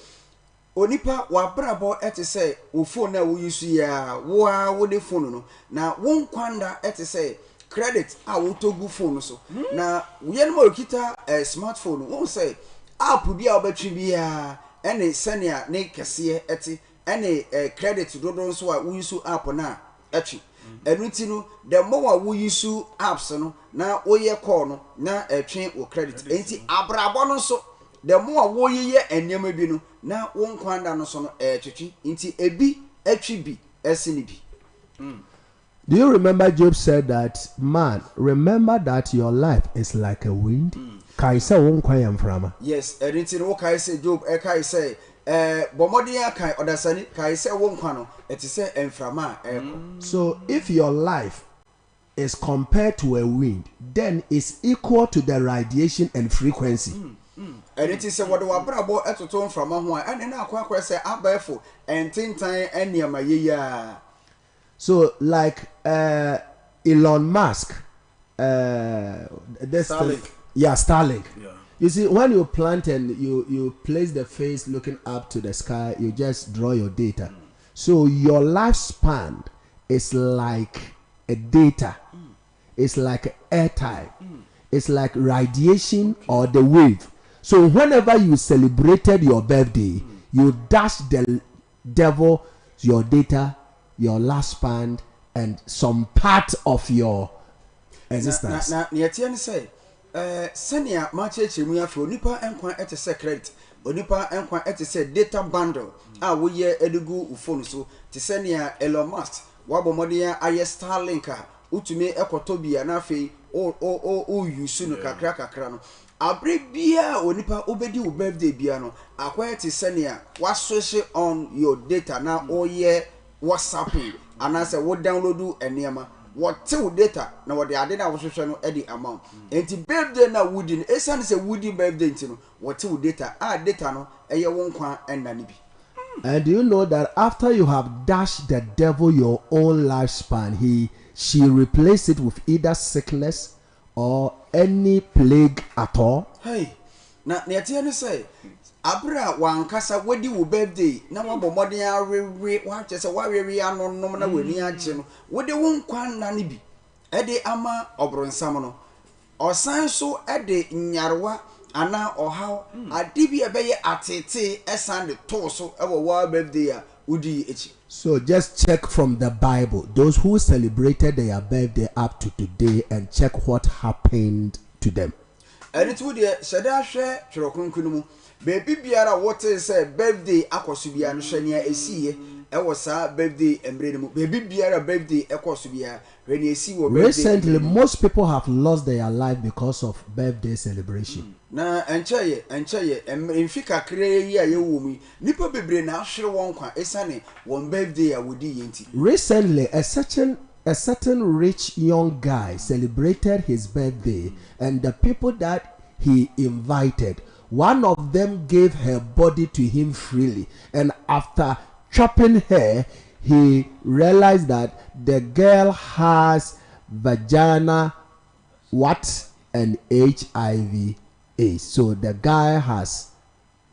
onipa wa brabo eti say wo phone na wo use ya wo de phone no na won kwanda eti say credit a wo togu phone so na wo ye no kita smartphone won say app bi a obetwi bi a ene senia ne kese eti ene credit dodo so a wo use app na etwi enuti no the more wo use apps no na wo ye call no na etwi wo credit enti abrabo no so the more wo ye enyema bi no na wo nkwanda no so no twetwi enti ebi etwi bi esini bi. Do you remember Job said that, man, remember that your life is like a wind? Kai say won kwayam frama. Yes, enti no kai say Job kai say Bomodia kai odasani kai se wonkwa it is say enframa So if your life is compared to a wind, then it's equal to the radiation and frequency. And it is what wabrabo etoto mframa ho a ene na akwa say abefo entintan eniama yeya. So like Elon Musk, Starlink. Starlink. Yeah. You see, when you plant and you place the face looking up to the sky, you just draw your data. So your lifespan is like a data. It's like airtime. It's like radiation or the wave. So whenever you celebrated your birthday, you dash the devil your data, your lifespan, and some part of your existence. Na yetian say senia macheche mu afro nipa enkwan ete secret onipa enkwan ete say data bundle a wo ye edugu phone so te senia Elon Musk wabomode aye Starlink a utumi ekoto bia na afei o use no kakra no abre bia onipa obedi wo birthday bia no akwa te senia wa switch on your data na oye WhatsApp and say wo download enema what till data na what the ade na wo hwehwe no e di amount enti birthday na woody no esan say woody birthday enti no what till data data no eye won kwa enna ne bi. And do you know that after you have dashed the devil your own lifespan, she replaced it with either sickness or any plague at all? Hey, na netie no say abra wankasa wadi wo birthday na wabɔ modern arewe wa kyese wa rewe anonom na wani agye no wode won kwan na ne bi ede ama obronsam no osan so ede nyarwa ana ohaw ade bi ebeye atete esan de to so ewo wa birthday a udi echi. So just check from the Bible those who celebrated their birthday up to today and check what happened to them. And it would shada hwe twerokronkunu mu baby biara what say birthday akoso bia no hwenia esiye e wo sa birthday emre mu baby biara birthday ekoso bia when esi wo birthday. Recently most people have lost their life because of birthday celebration. Na encheye emfika kre yi ayewo mu nipa bebre na ahwere won kwa esane won birthday a wodi yenti. Recently a certain rich young guy celebrated his birthday, and the people that he invited, one of them gave her body to him freely, and after chopping her, he realized that the girl has vagina and HIV/AIDS. So the guy has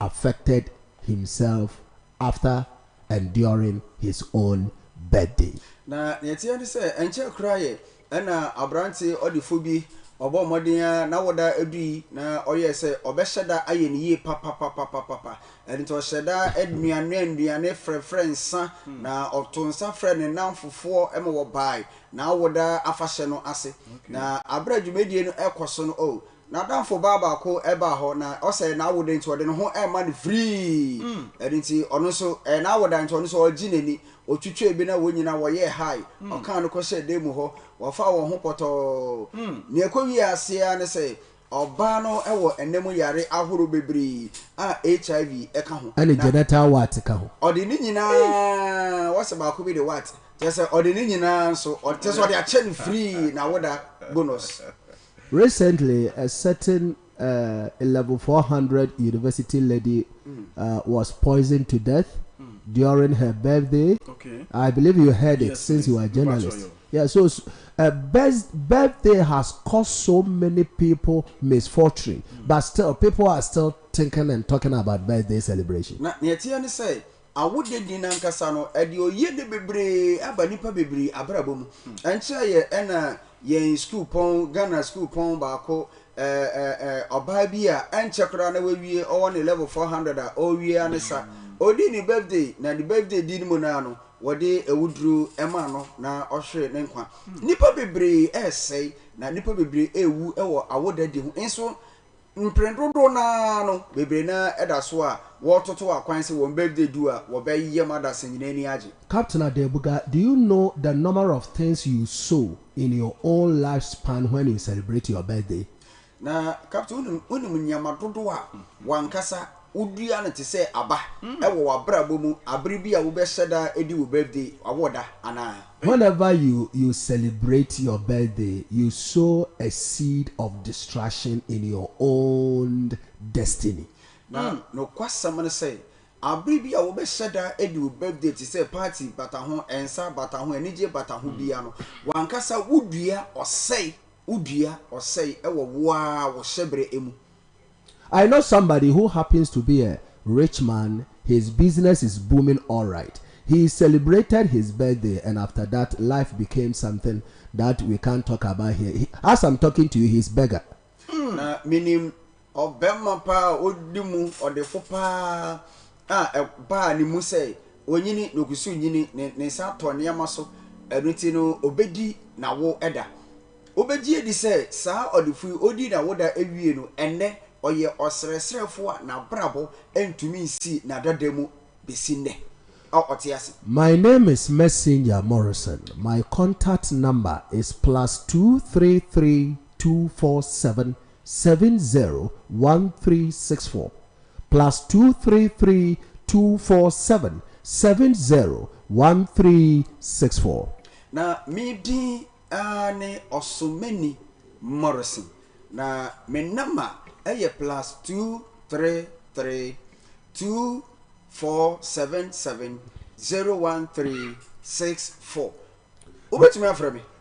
affected himself after and during his own birthday. Na yetie say enche kraye na abranti odifobi obo modern na woda edui na oye say obeheda aye ni ye papa enti o sheda aduane frefrensa na otonsa fre ne namfofo ema wo bai na woda afahye no ase na abradwumedie no ekoso no na danfo baba ko eba ho na o say na woda enti ode no ho e man free enti ono so na woda enti ono so ogineni otwitwe bi na wonyina wo ye high okan no ko she demu ho wo fa wo ho poto ne ekowi ase a ne say oba no ewo enemu yare ahoro bebri HIV eka ho and genital what ka ho odi ni nyina wo se ba ko bi de what just say odi ni nyina so o te so de a chen free na woda bonus. Recently a certain level 400 university lady was poisoned to death during her birthday. Okay. I believe you heard it since you are a journalist. Yeah, so birthday has caused so many people misfortune, but still people are still thinking and talking about birthday celebration. Na netia ne say awode di na nkasa no ede oye de bebre aba nipa bebre abrabo mu enche ye na ye school pon Ghana school pon ba ko oba bi a enche kra na wawie o ne level 400 a o wie anisa odi ni birthday na the birthday di mu na no wode ewudru ema no na ohwe ne nkwa nipa bebre esei na nipa bebre ewu ewo awode di ho enso mprendrodo na no bebre na eda so a wo toto akwan se won birthday do a wo be yem adase nyina ni age. Captain Adebuga, do you know the number of things you sow in your own lifespan when you celebrate your birthday? Na Captain unum nyama dodo a wankasa udua no te say aba ewo wabrabo mu abere bi a wo be sheda edi wo birthday awoda ana. Whenever you celebrate your birthday, you sow a seed of distraction in your own destiny. No kwasam no say abere bi a wo be sheda edi wo birthday te say party bata ho ensa bata ho enije bata ho bia no wankasa udua osei ewo wa wo shebre emu. I know somebody who happens to be a rich man. His business is booming all right. He celebrated his birthday, and after that, life became something that we can't talk about here. As I'm talking to you, he's beggar. Na minim obema pa odimu odefo pa ba ni mu say onyini nokusu nyini ne sa to ne amaso enuti no obedi na wo eda obedi edi say sa odefu odi na wo da ewie no enne oye osresrefo na brabo entumi nsi na dademu besinde. My name is Messenger Morrison. My contact number is +233 247 701364. +233 247 701364. Na me di ane Osomani Morrison. Na me number eye +233 2477 01364.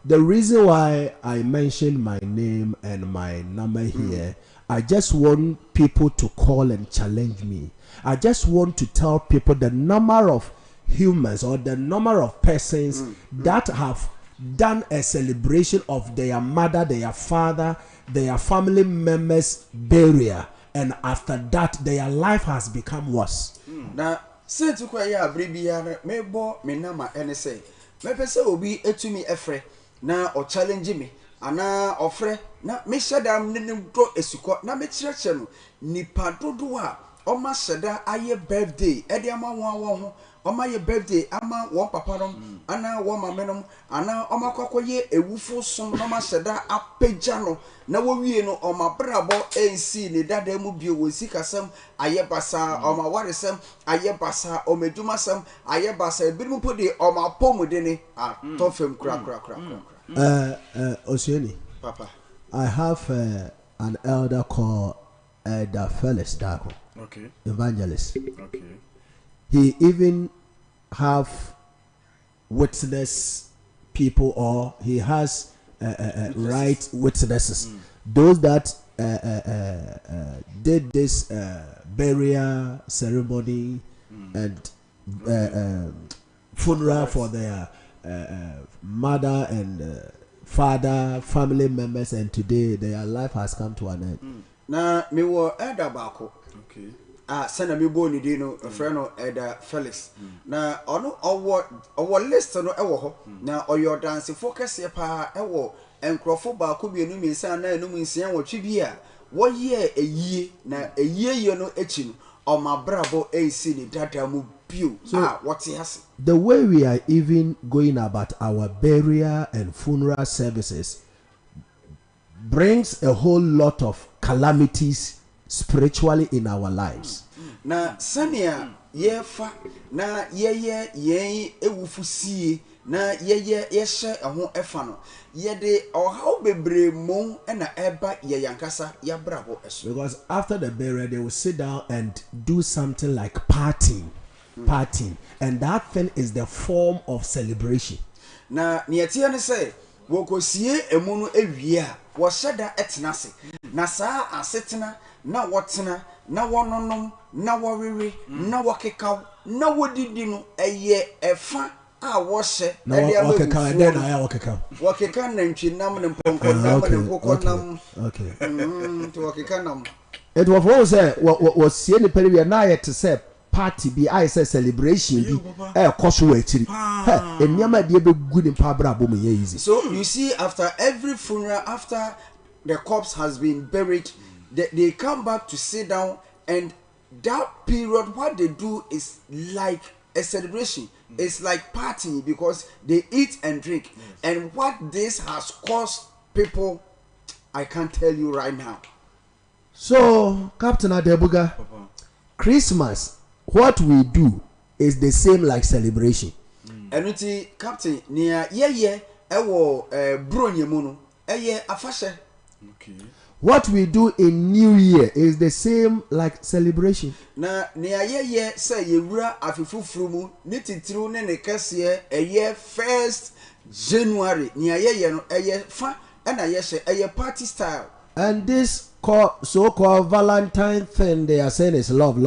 The reason why I mentioned my name and my number here, I just want people to call and challenge me. I just want to tell people the number of humans or the number of persons that have done a celebration of their mother, their father, their family members' burial, and after that their life has become worse. Now, since you quite a bribia, me bo me nama and say, me pese obi etumi efre na or challenge me, ana ofre na me shadam nim do esuko na me chreche no nipa dodoa o ma shada aye birthday e de ama won ho o ma ye birthday ama won papa rom ana won mamenom ana o ma kwakoye ewufo som no ma shada apagya no na wo wie no o ma brabo ensi ne dada mu bio wo sikasem aye basa o ma waresem aye basa o meduma sem aye basa birim podi o ma pomude ne a to fem kra. Oseni Papa, I have an elder called Elder Felix Dago. Okay. Evangelist. Okay. He even have witness people, or he has right witnesses. Those that did this burial ceremony and funeral for their mother and father, family members, and today their life has come to an end. Na me wo elder bako. Okay. Send me bo ni di no friend no Elder Felix. Na ono owo list no ewo ho. Na oyo dance focus ye pa ewo enkrofo ba ko bi enu mi nsa na enu mi nsia wo twi bi a wo ye eyie na eyie ye no echi no o ma brabo ensi ni dada mu bio. What has the way we are even going about our burial and funeral services brings a whole lot of calamities spiritually in our lives. Na sania ye fa na ye ewufusie na ye hye eho efa no ye de ohaw bebre mom na eba ye yankasa ya brabo eso. Because after the burial they will sit down and do something like partying, and that thing is the form of celebration. Na nietie ne say wokosie emu no ewie a wo hyeda etenase na saa asetena na wotena na wononom na worere na wokekaw na wodidi no eye efa a wo hye na wokekaw and then I wokeka na ntwinam ne mponko na ne kokonam. Okay. To wokeka nam it was what say what sie ne pere na yet say party be I say celebration be koso akiri eniama de be gu ni pa bra bom ye easy. So you see, after every funeral, after the corpse has been buried, they come back to sit down, and that period what they do is like a celebration. It's like partying because they eat and drink. And what this has caused people, I can't tell you right now. So Captain Adebuga, Christmas, what we do is the same like celebration. Enuti captain near ye ewo bronyemu no eye afashe. Okay. What we do in New Year is the same like celebration. Na near ye say yewura afifufuru mu ne titru ne ne kese eye 1st January near ye no eye fa na ye she eye party style. And this so-called Valentine thing they are saying is love.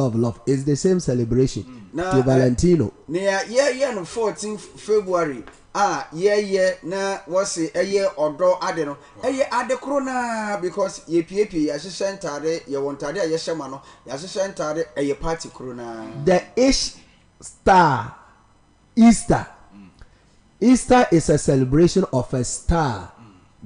It's the same celebration to Valentino. Near ye no 14th February. Na wasi eye odo ade no eye ade krona because ye pie ya hyehyɛ ntade ye wontade a ye hyema no ya hyehyɛ ntade eye party krona. The Easter is a celebration of a star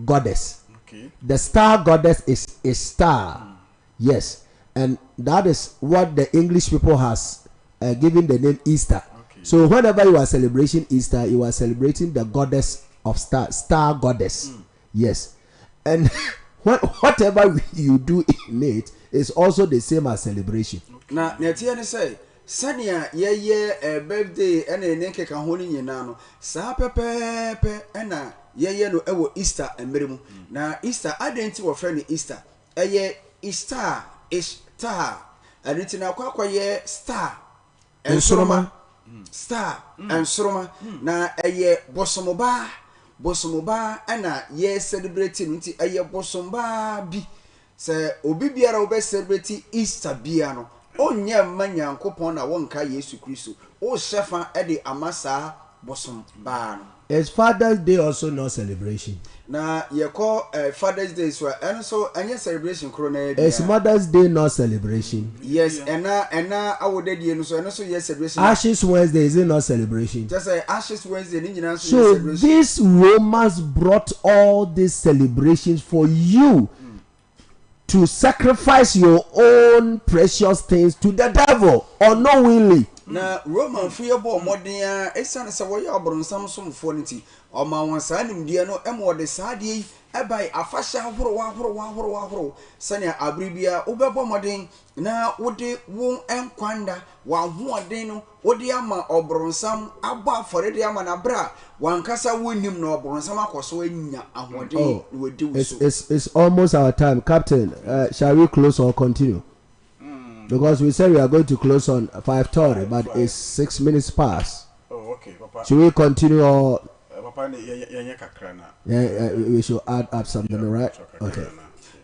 goddess. Okay. The star goddess is a star. Yes, and that is what the English people has given the name Easter. So whenever you are celebrating Easter, you are celebrating the goddess of star goddess. Yes, and whatever you do in it is also the same as celebration. Na netie ne say sania ye birthday ene ne keka ho ni nyina no sa pepepe ena ye no ewo Easter emremu. Na Easter adenti wo frɛ ne Easter eye Easter is star aniti na kwakwa ye star ensoroma star ensoroma na eye bosomoba ena ye celebrate nti eye bosomba bi se obi biara wo be celebrate Easter bia no onye manyankopon na wonka Yesu Kristo o shefa e de amasa bosomba no. Is Father's Day also no celebration? Na ye call Father's Day so and so any celebration krona. Is Mother's Day no celebration? Yes, and na awode die no so yes celebration. Ashes Wednesday is it not celebration? Just say Ashes Wednesday ni nyina so celebration. These Romans brought all these celebrations for you to sacrifice your own precious things to the devil unknowingly. Na Roman fear bo modern esan se wo ya obronsam somfo nti o ma won sa nimdie no emo de saade ebai afasha horo sane abribia ubebo modern na wode won enkwanda wa hoɔden no wode ama obronsam abo afore de ama na bra wankasa wonim na obronsam akoso anya ahoɔden wodi wuso. It's almost our time, Captain. Shall we close or continue? Because we said we are going to close on 5:30, but it's 6 minutes past. Oh, okay, Papa. Should we continue or? Papa, we should add up something, right? Okay.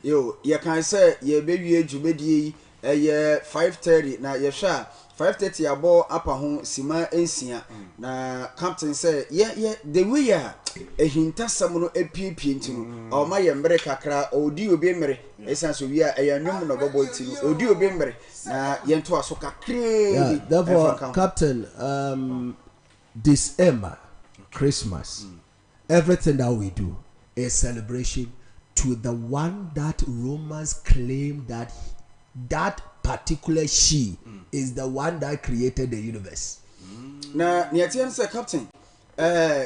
Yo, you can say ye baby jumedi 5:30 na ye sha 5:30 abo apa ho sima ensia na captain say yeah the way ya ehinta sam no epiepie ntino o ma ye mbere kakra odi obi mmere esan so wi a eyanwum no bobo ntino odi obi mmere na ye nto aso kakra. Therefore, Captain, December, Christmas, everything that we do is celebration to the one that Romans claim that particular she is the one that created the universe. Na niatian say Captain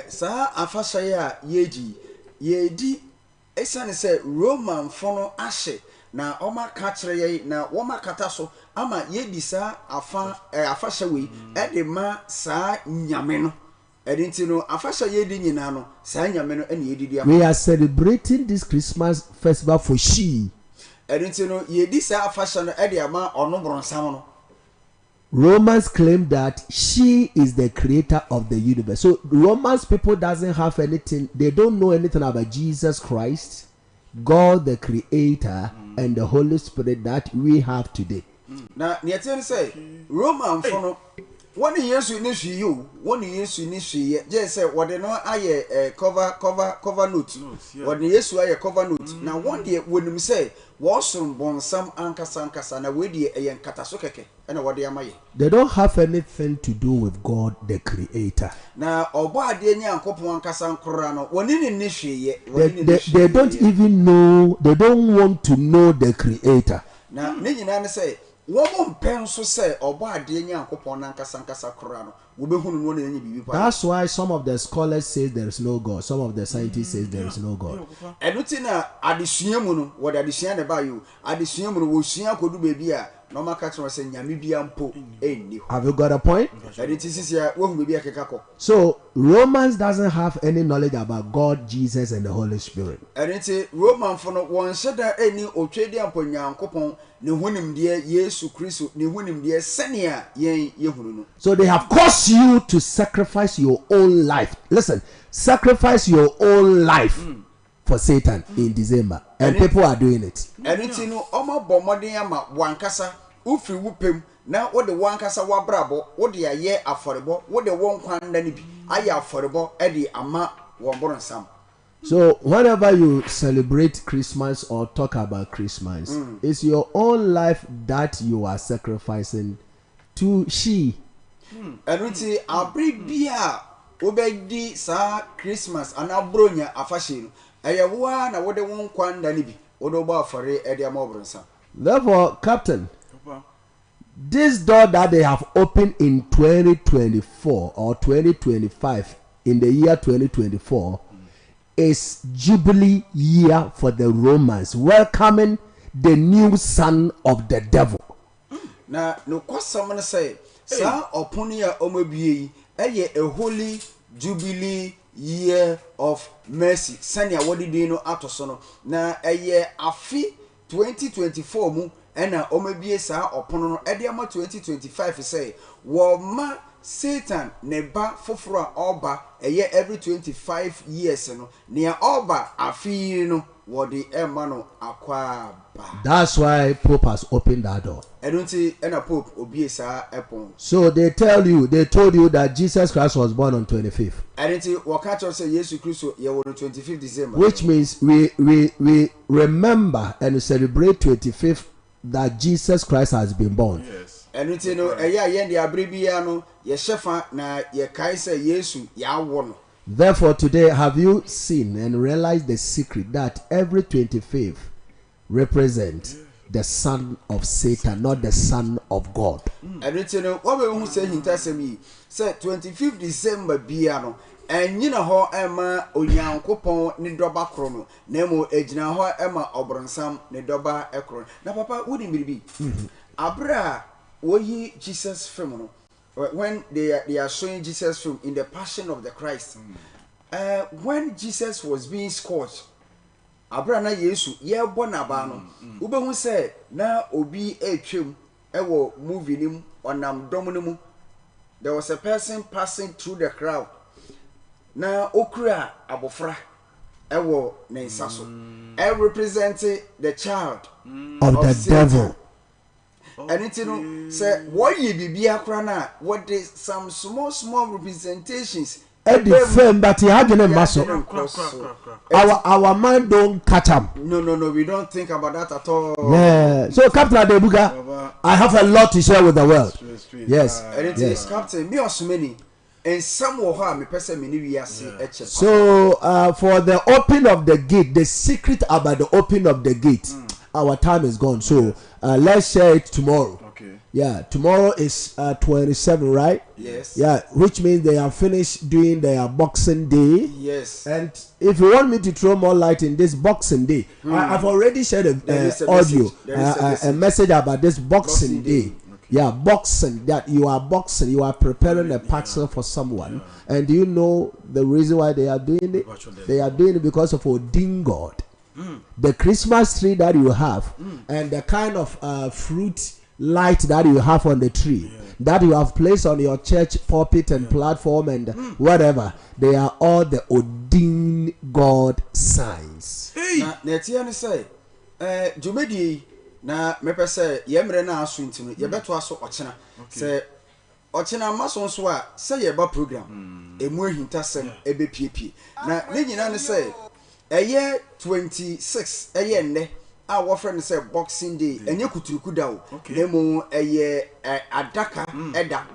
sa afasha ya yedi esane say Roman fono ahye na oma ka kire ye na woma kata so ama yedi sa afasha we e de ma sa nyame no edinti no afasha yedi nyina no sa nyame no ene yedi. We are celebrating this Christmas festival for she. Edinti no yedi sa afasha no e de ama ono bronsam no. Romans claim that she is the creator of the universe. So Romans people doesn't have anything, they don't know anything about Jesus Christ, God the creator, and the Holy Spirit that we have today. Now, Niatian say, Roman for one years you need you, 1 year you need she, just say what they know I cover note. What the years I cover note. Now, one day when you say, Wasum bon some ankasankasa na wedi a katasokeke, and what they are my. They don't have anything to do with God the creator. Now, Oba Denia Copuan Casan Corano, one in nishi, they don't even know, they don't want to know the creator. Now, Nina say, woman pencil say, Oba Denia Copuan Casankasa Corano, That's why some of the scholars say there is no God. Some of the scientists say there is no God. And it's in addition, what addition about you? Addition will see a could be a normal catcher saying Yamibian po. Have you got a point? And it is here, won't be a caco. So Romans doesn't have any knowledge about God, Jesus, and the Holy Spirit. And it's a Roman for no one said that any or trading upon Yan Copon, no winning dear Yesu Christu, no winning dear Senia, ye. So they have caused you to sacrifice your own life. Listen, sacrifice your own life for Satan in December. And people are doing it. And it's in Oma Bomodiama, Wankasa, Ufi Whoopim. Now, what the Wankasa wa brabo, what the aye affordable, what the one quandani, I affordable, Eddie Ama, Wamboran Sam. So, whenever you celebrate Christmas or talk about Christmas, it's your own life that you are sacrificing to she. And it's a breed beer, Obedi sa Christmas, and a bronya a fashion. I have one, what the one quandani, Odoba for Eddie Amobran Sam. Therefore, Captain, this door that they have opened in 2024 or 2025 in the year 2024 is Jubilee year for the Romans, welcoming the new son of the devil. Now, no cost someone say, Sir, Oponia Omobi, a holy Jubilee year of mercy. Sanya, what did you know out of sono? Now, a year afi 2024 mu. Ena omebie sa opono ediama 2025 say ma Satan neba foforo oba eye every 25 years no near oba afi no wodi ema no akwa ba. That's why Pope has opened that door. Edunti ena Pope obie sa epon. So they told you that Jesus Christ was born on 25th. Edunti wakacho say Jesus Christ ye on 25th December. Which means we remember and celebrate 25th that Jesus Christ has been born. Yes. And it's no yen the abribiano, ye shefa na ye kaisa Yesu ya won. Therefore, today, have you seen and realized the secret that every 25th represents the son of Satan, not the son of God? And it's no what we who say hintasemi say 25th December biano. And you know how Emma Onyankopon ni doba krono nemo ejina ho Emma obronsam ni doba ekron na papa wodi miribi abra woyi Jesus film no when they are showing Jesus film in the Passion of the Christ when Jesus was being scourged abra na Yesu ye bona ba no ubehu say na obi etwem ewo movie nim onam dom mu there was a person passing through the crowd na okura abofra ewo na insaso representing the child of the Satan. devil. And it say what ye bibia kra na what is some small representations Eddie firm but he had a muscle. Our mind don't catch him. No, we don't think about that at all. Yeah. So Captain Adebuga, I have a lot to share with the world. Yes. And it is Captain me Osomani. And some will have me person many So for the opening of the gate, the secret about the opening of the gate, our time is gone. So let's share it tomorrow. Okay. Yeah, tomorrow is 27, right? Yes. Yeah, which means they are finished doing their Boxing Day. Yes. And if you want me to throw more light in this Boxing Day, I've already shared a audio, a message about this Boxing Day. Yeah, boxing, that you are boxing, you are preparing a parcel for someone. And do you know the reason why they are doing it? They are doing it because of Odin God. The Christmas tree that you have and the kind of fruit light that you have on the tree that you have placed on your church pulpit and platform and whatever, they are all the Odin God signs. Netiani say, Jumedi. Na mepe say yemre na aso ntino ye beto aso ochena say ochena maso nso a say ye ba program emu ahintasem ebe piepie na ne nyina ne say eye 26 eye nne a wo friend say Boxing Day enye kuturuku da o nemu eye adaka eda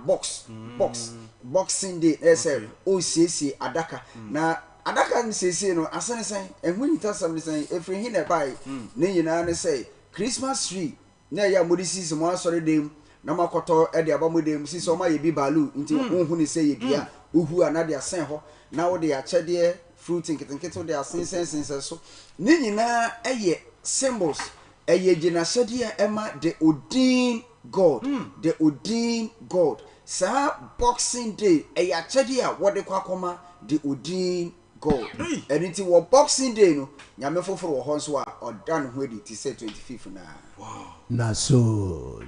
Boxing Day say o siesie adaka na adaka ne siesie no asane say emu ahintasem ne say efri hin e bai ne nyina ne say Christmas tree na ya modisi mo asore dem na makoto e de abamu de msi so ma ye bi balu nti honhu ni se ye bia uhu ana de asen ho na wo de achede fruit nketenkete de asen sense so ni nyina eye symbols eye gina shede ema the odin God the odin God sa Boxing Day eye achede a wo de kwakoma the odin God anything wo Boxing Day no nyame foforo wo honso a odan ho edi ti say 25th na wow na so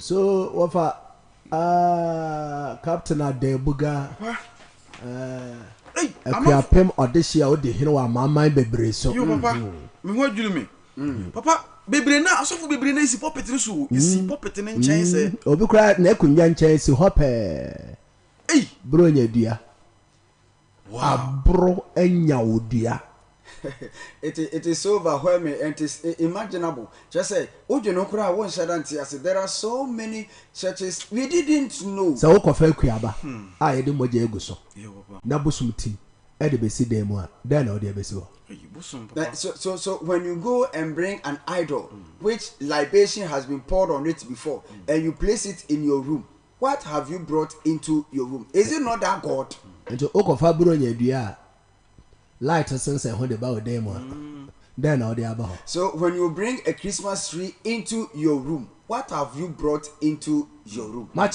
wafa Captain Adebuga akwa pem odehia odi hene wa mamman bebre so yo papa me ho adwulu me papa bebre na asofo bebre na isi puppet no so isi puppet no nchen se obi kra na ekunja nchen si hope bro nya dua abro enya odua it is so overwhelming and it is imaginable. Just say, Ujino Kura won't shut down. There are so many churches we didn't know. So, Kofa Kuyaba, I didn't want to go so. Nabusum tea, Edibesi Demoa, then or the Abeso. So when you go and bring an idol, which libation has been poured on it before, and you place it in your room, what have you brought into your room? Is it not that God? And to Okofa Buronya Dia. Light sense and hold about them then or the above. So when you bring a Christmas tree into your room, what have you brought into your room? I've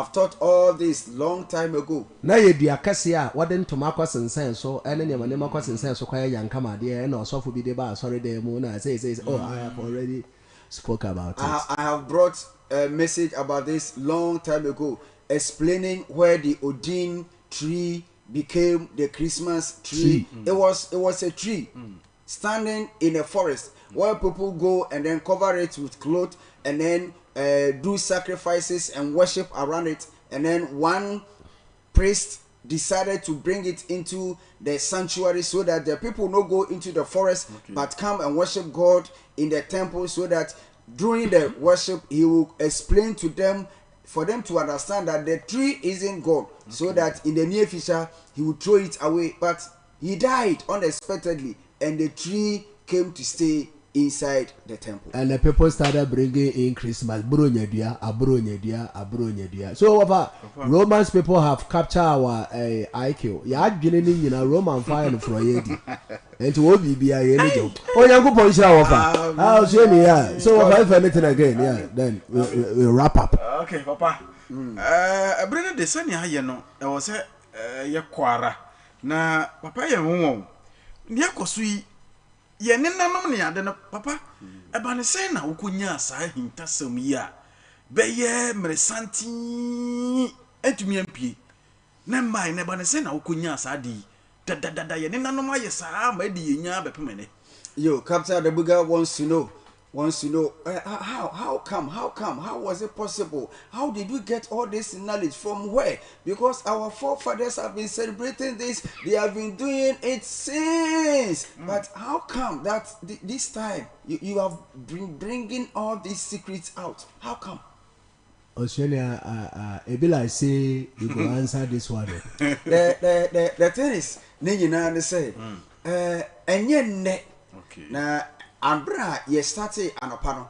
thought all this long time ago. Now you do a cassia, what then to Marcos and sense so and any of Marcos and sense so quiet young come out there and also be the bar. Sorry, the moon. I says, oh, I have already spoke about it. I have brought a message about this long time ago, explaining where the Odin tree became the Christmas tree. It was a tree standing in a forest where people go and then cover it with cloth and then do sacrifices and worship around it, and then one priest decided to bring it into the sanctuary so that the people not go into the forest but come and worship God in the temple, so that during the worship he will explain to them, for them to understand that the tree isn't God, so that in the near future he would throw it away. But he died unexpectedly and the tree came to stay inside the temple. And the people started bringing in Christmas. So Romans people have captured our IQ. Yeah, getting in a Roman fire for a and to be a joke. Oh, you go punch our offer. I'll show me. Yeah. So if anything again, yeah, then we'll wrap up. Okay, Papa. Brother, the son, you know, I was a yakwara. Na Papa, you won't. Yakosui. Ye nena no ne ade no papa e ba ne sen na wokonya sa hintasam yi a be ye mresanti etumi ampie na mai ne ba ne sen na wokonya sa di da ye nena no ma ye sa ma di ye nya be pemene. Yo, Captain Adebuga wants to know how come, how was it possible, how did we get all this knowledge, from where? Because our forefathers have been celebrating this, they have been doing it since, but how come that this time you have been bringing all these secrets out? How come? Australia, Ebila, I say you go answer this one. The thing is, Nina say, and yet, okay. Now, Ambra, ye started an opano,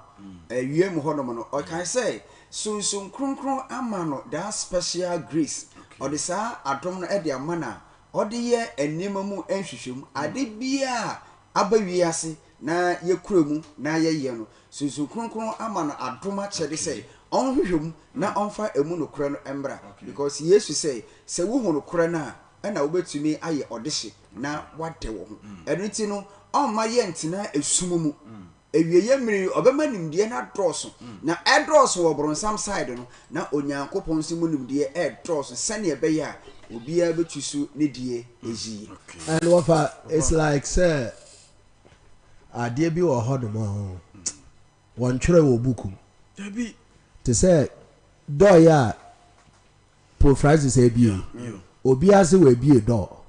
a yem honomono, or can I say, soon krunkron amano, that special grace, or the sa, atom edia mana, or the year and nimamu enshishum, I did be a abaviasi, na ye krumu, na ye yeno, soon krunkron amano, adroma chedi say, on him, na on fire a mono crono embra, because yes, you say woman crana, and I wait to me, aye audition, now what they want, and it's no. On my yentina a sumumu. A yemri of a man in the air dross. Now, air dross were on some side. Now, on your coupon simunum, dear air dross, send a bayer will be able to sue Nidia. And what it's like, sir, I dear be or hodom. One travel book. To say, Doya, poor Francis a beer. Obiasi will be a door.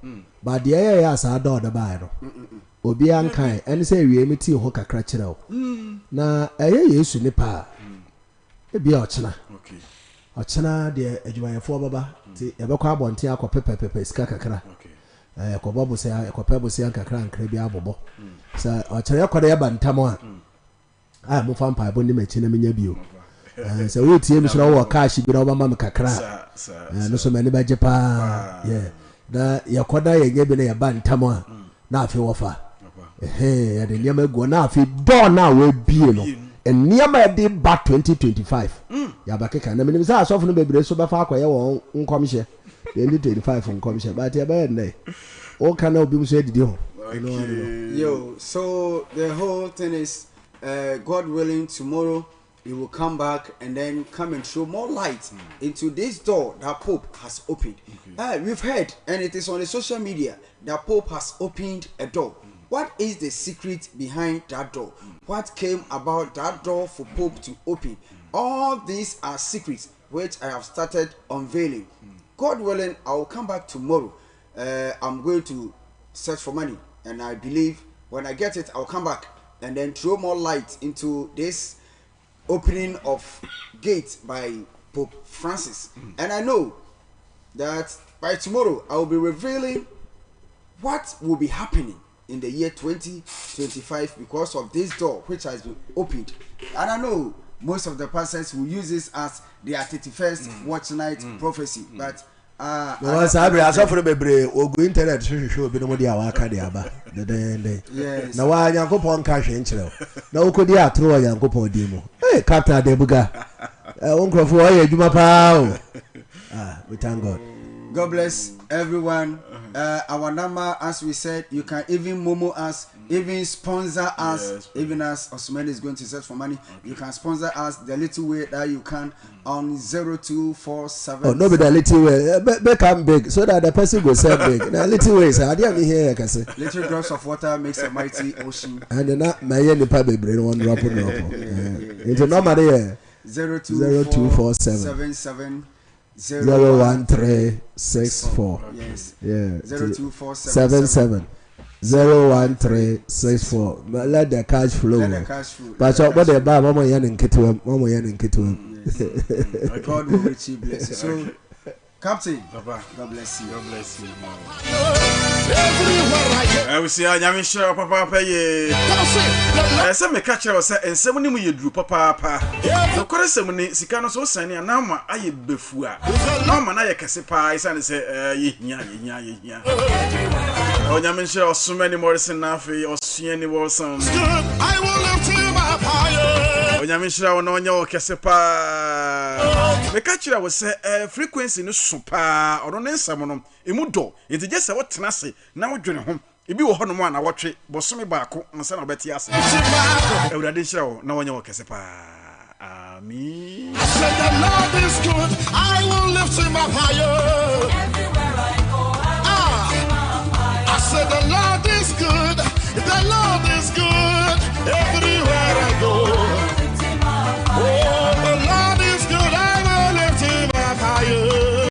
But the air as I door the Bible. Obi ankai ene say wie meti ho kakra kire o na eye Yesu ne pa e bia ochena okay ochena de adwumayefo baba ti e be kwa abonte akopepepepe sika kakra okay ko bobo se akopepo se kakra ankra bia abobo sa ochena yakoda ya bantam a mo fa mpa bo ni machi na menya bio So we tie me so wo cash bi na wo mama me kakra no so mani baje pa yeah na yakoda ye nye bi na ya ba ntam a na afi wo fa ya de niam egu na afi do na we bie no niam e de ba 2025 ya ba keka na me say asofo no bebre so be fa akoye wo nkomhye 2025 nkomhye but ya ba ne o kana obi mu so edidi ho. Yo, so the whole thing is, God willing, tomorrow he will come back and then come and throw more light into this door that Pope has opened. We've heard, and it is on the social media, that Pope has opened a door. What is the secret behind that door? What came about that door for Pope to open? All these are secrets which I have started unveiling. God willing, I will come back tomorrow. I'm going to search for money. And I believe when I get it, I'll come back and then throw more light into this opening of gate by Pope Francis. And I know that by tomorrow, I will be revealing what will be happening in the year 2025 because of this door which has been opened. And I know most of the pastors will use this as their 31st watch night prophecy. But no sabe asofo bebre ogu internet hwehwe obi no mo dia waka dia ba de na wa yankopon ka hwe nkyerɛ na ukodi atro wa yankopon di mu captain adebuga onkrofo o ye adwuma pa we thank God bless everyone. Our number, as we said, you can even momo us, even sponsor us, even as Osomani is going to search for money. You can sponsor us the little way that you can on 0247. Oh, no, but the little way become big so that the person will sell big. The little ways, I didn't hear. I can say little drops of water makes a mighty ocean. And then my any public brain one drop on drop. It's a number there. 0247 01364. Yes. Yeah. 0247 01364. Let the cash flow. But what the bar, Mama Yan and Kitu, Mama Yan and Kitu. God will richly bless you. So, Captain, God bless you. God bless you. I will see. I am sure Papa pay. I say me catch you say and some mu yedru papa. No kore sem ni sika no so sane na ma aye befua. Na ma na ye kese pa isa ne say ye hia. O nyame sure Osomani Morrison na afi Osomani Morrison. I will lift him up higher. O nyame sure no nya o kese pa. Me catch you say frequency no super or no nsam no emu do. It just what tenase na wo dwene ho. Ibi wo hono mo na wotwe bosome baako nsa na obeti ase ewurade hyerewo na wonye wo kese pa amen. I said the Lord is good, I will lift him up higher.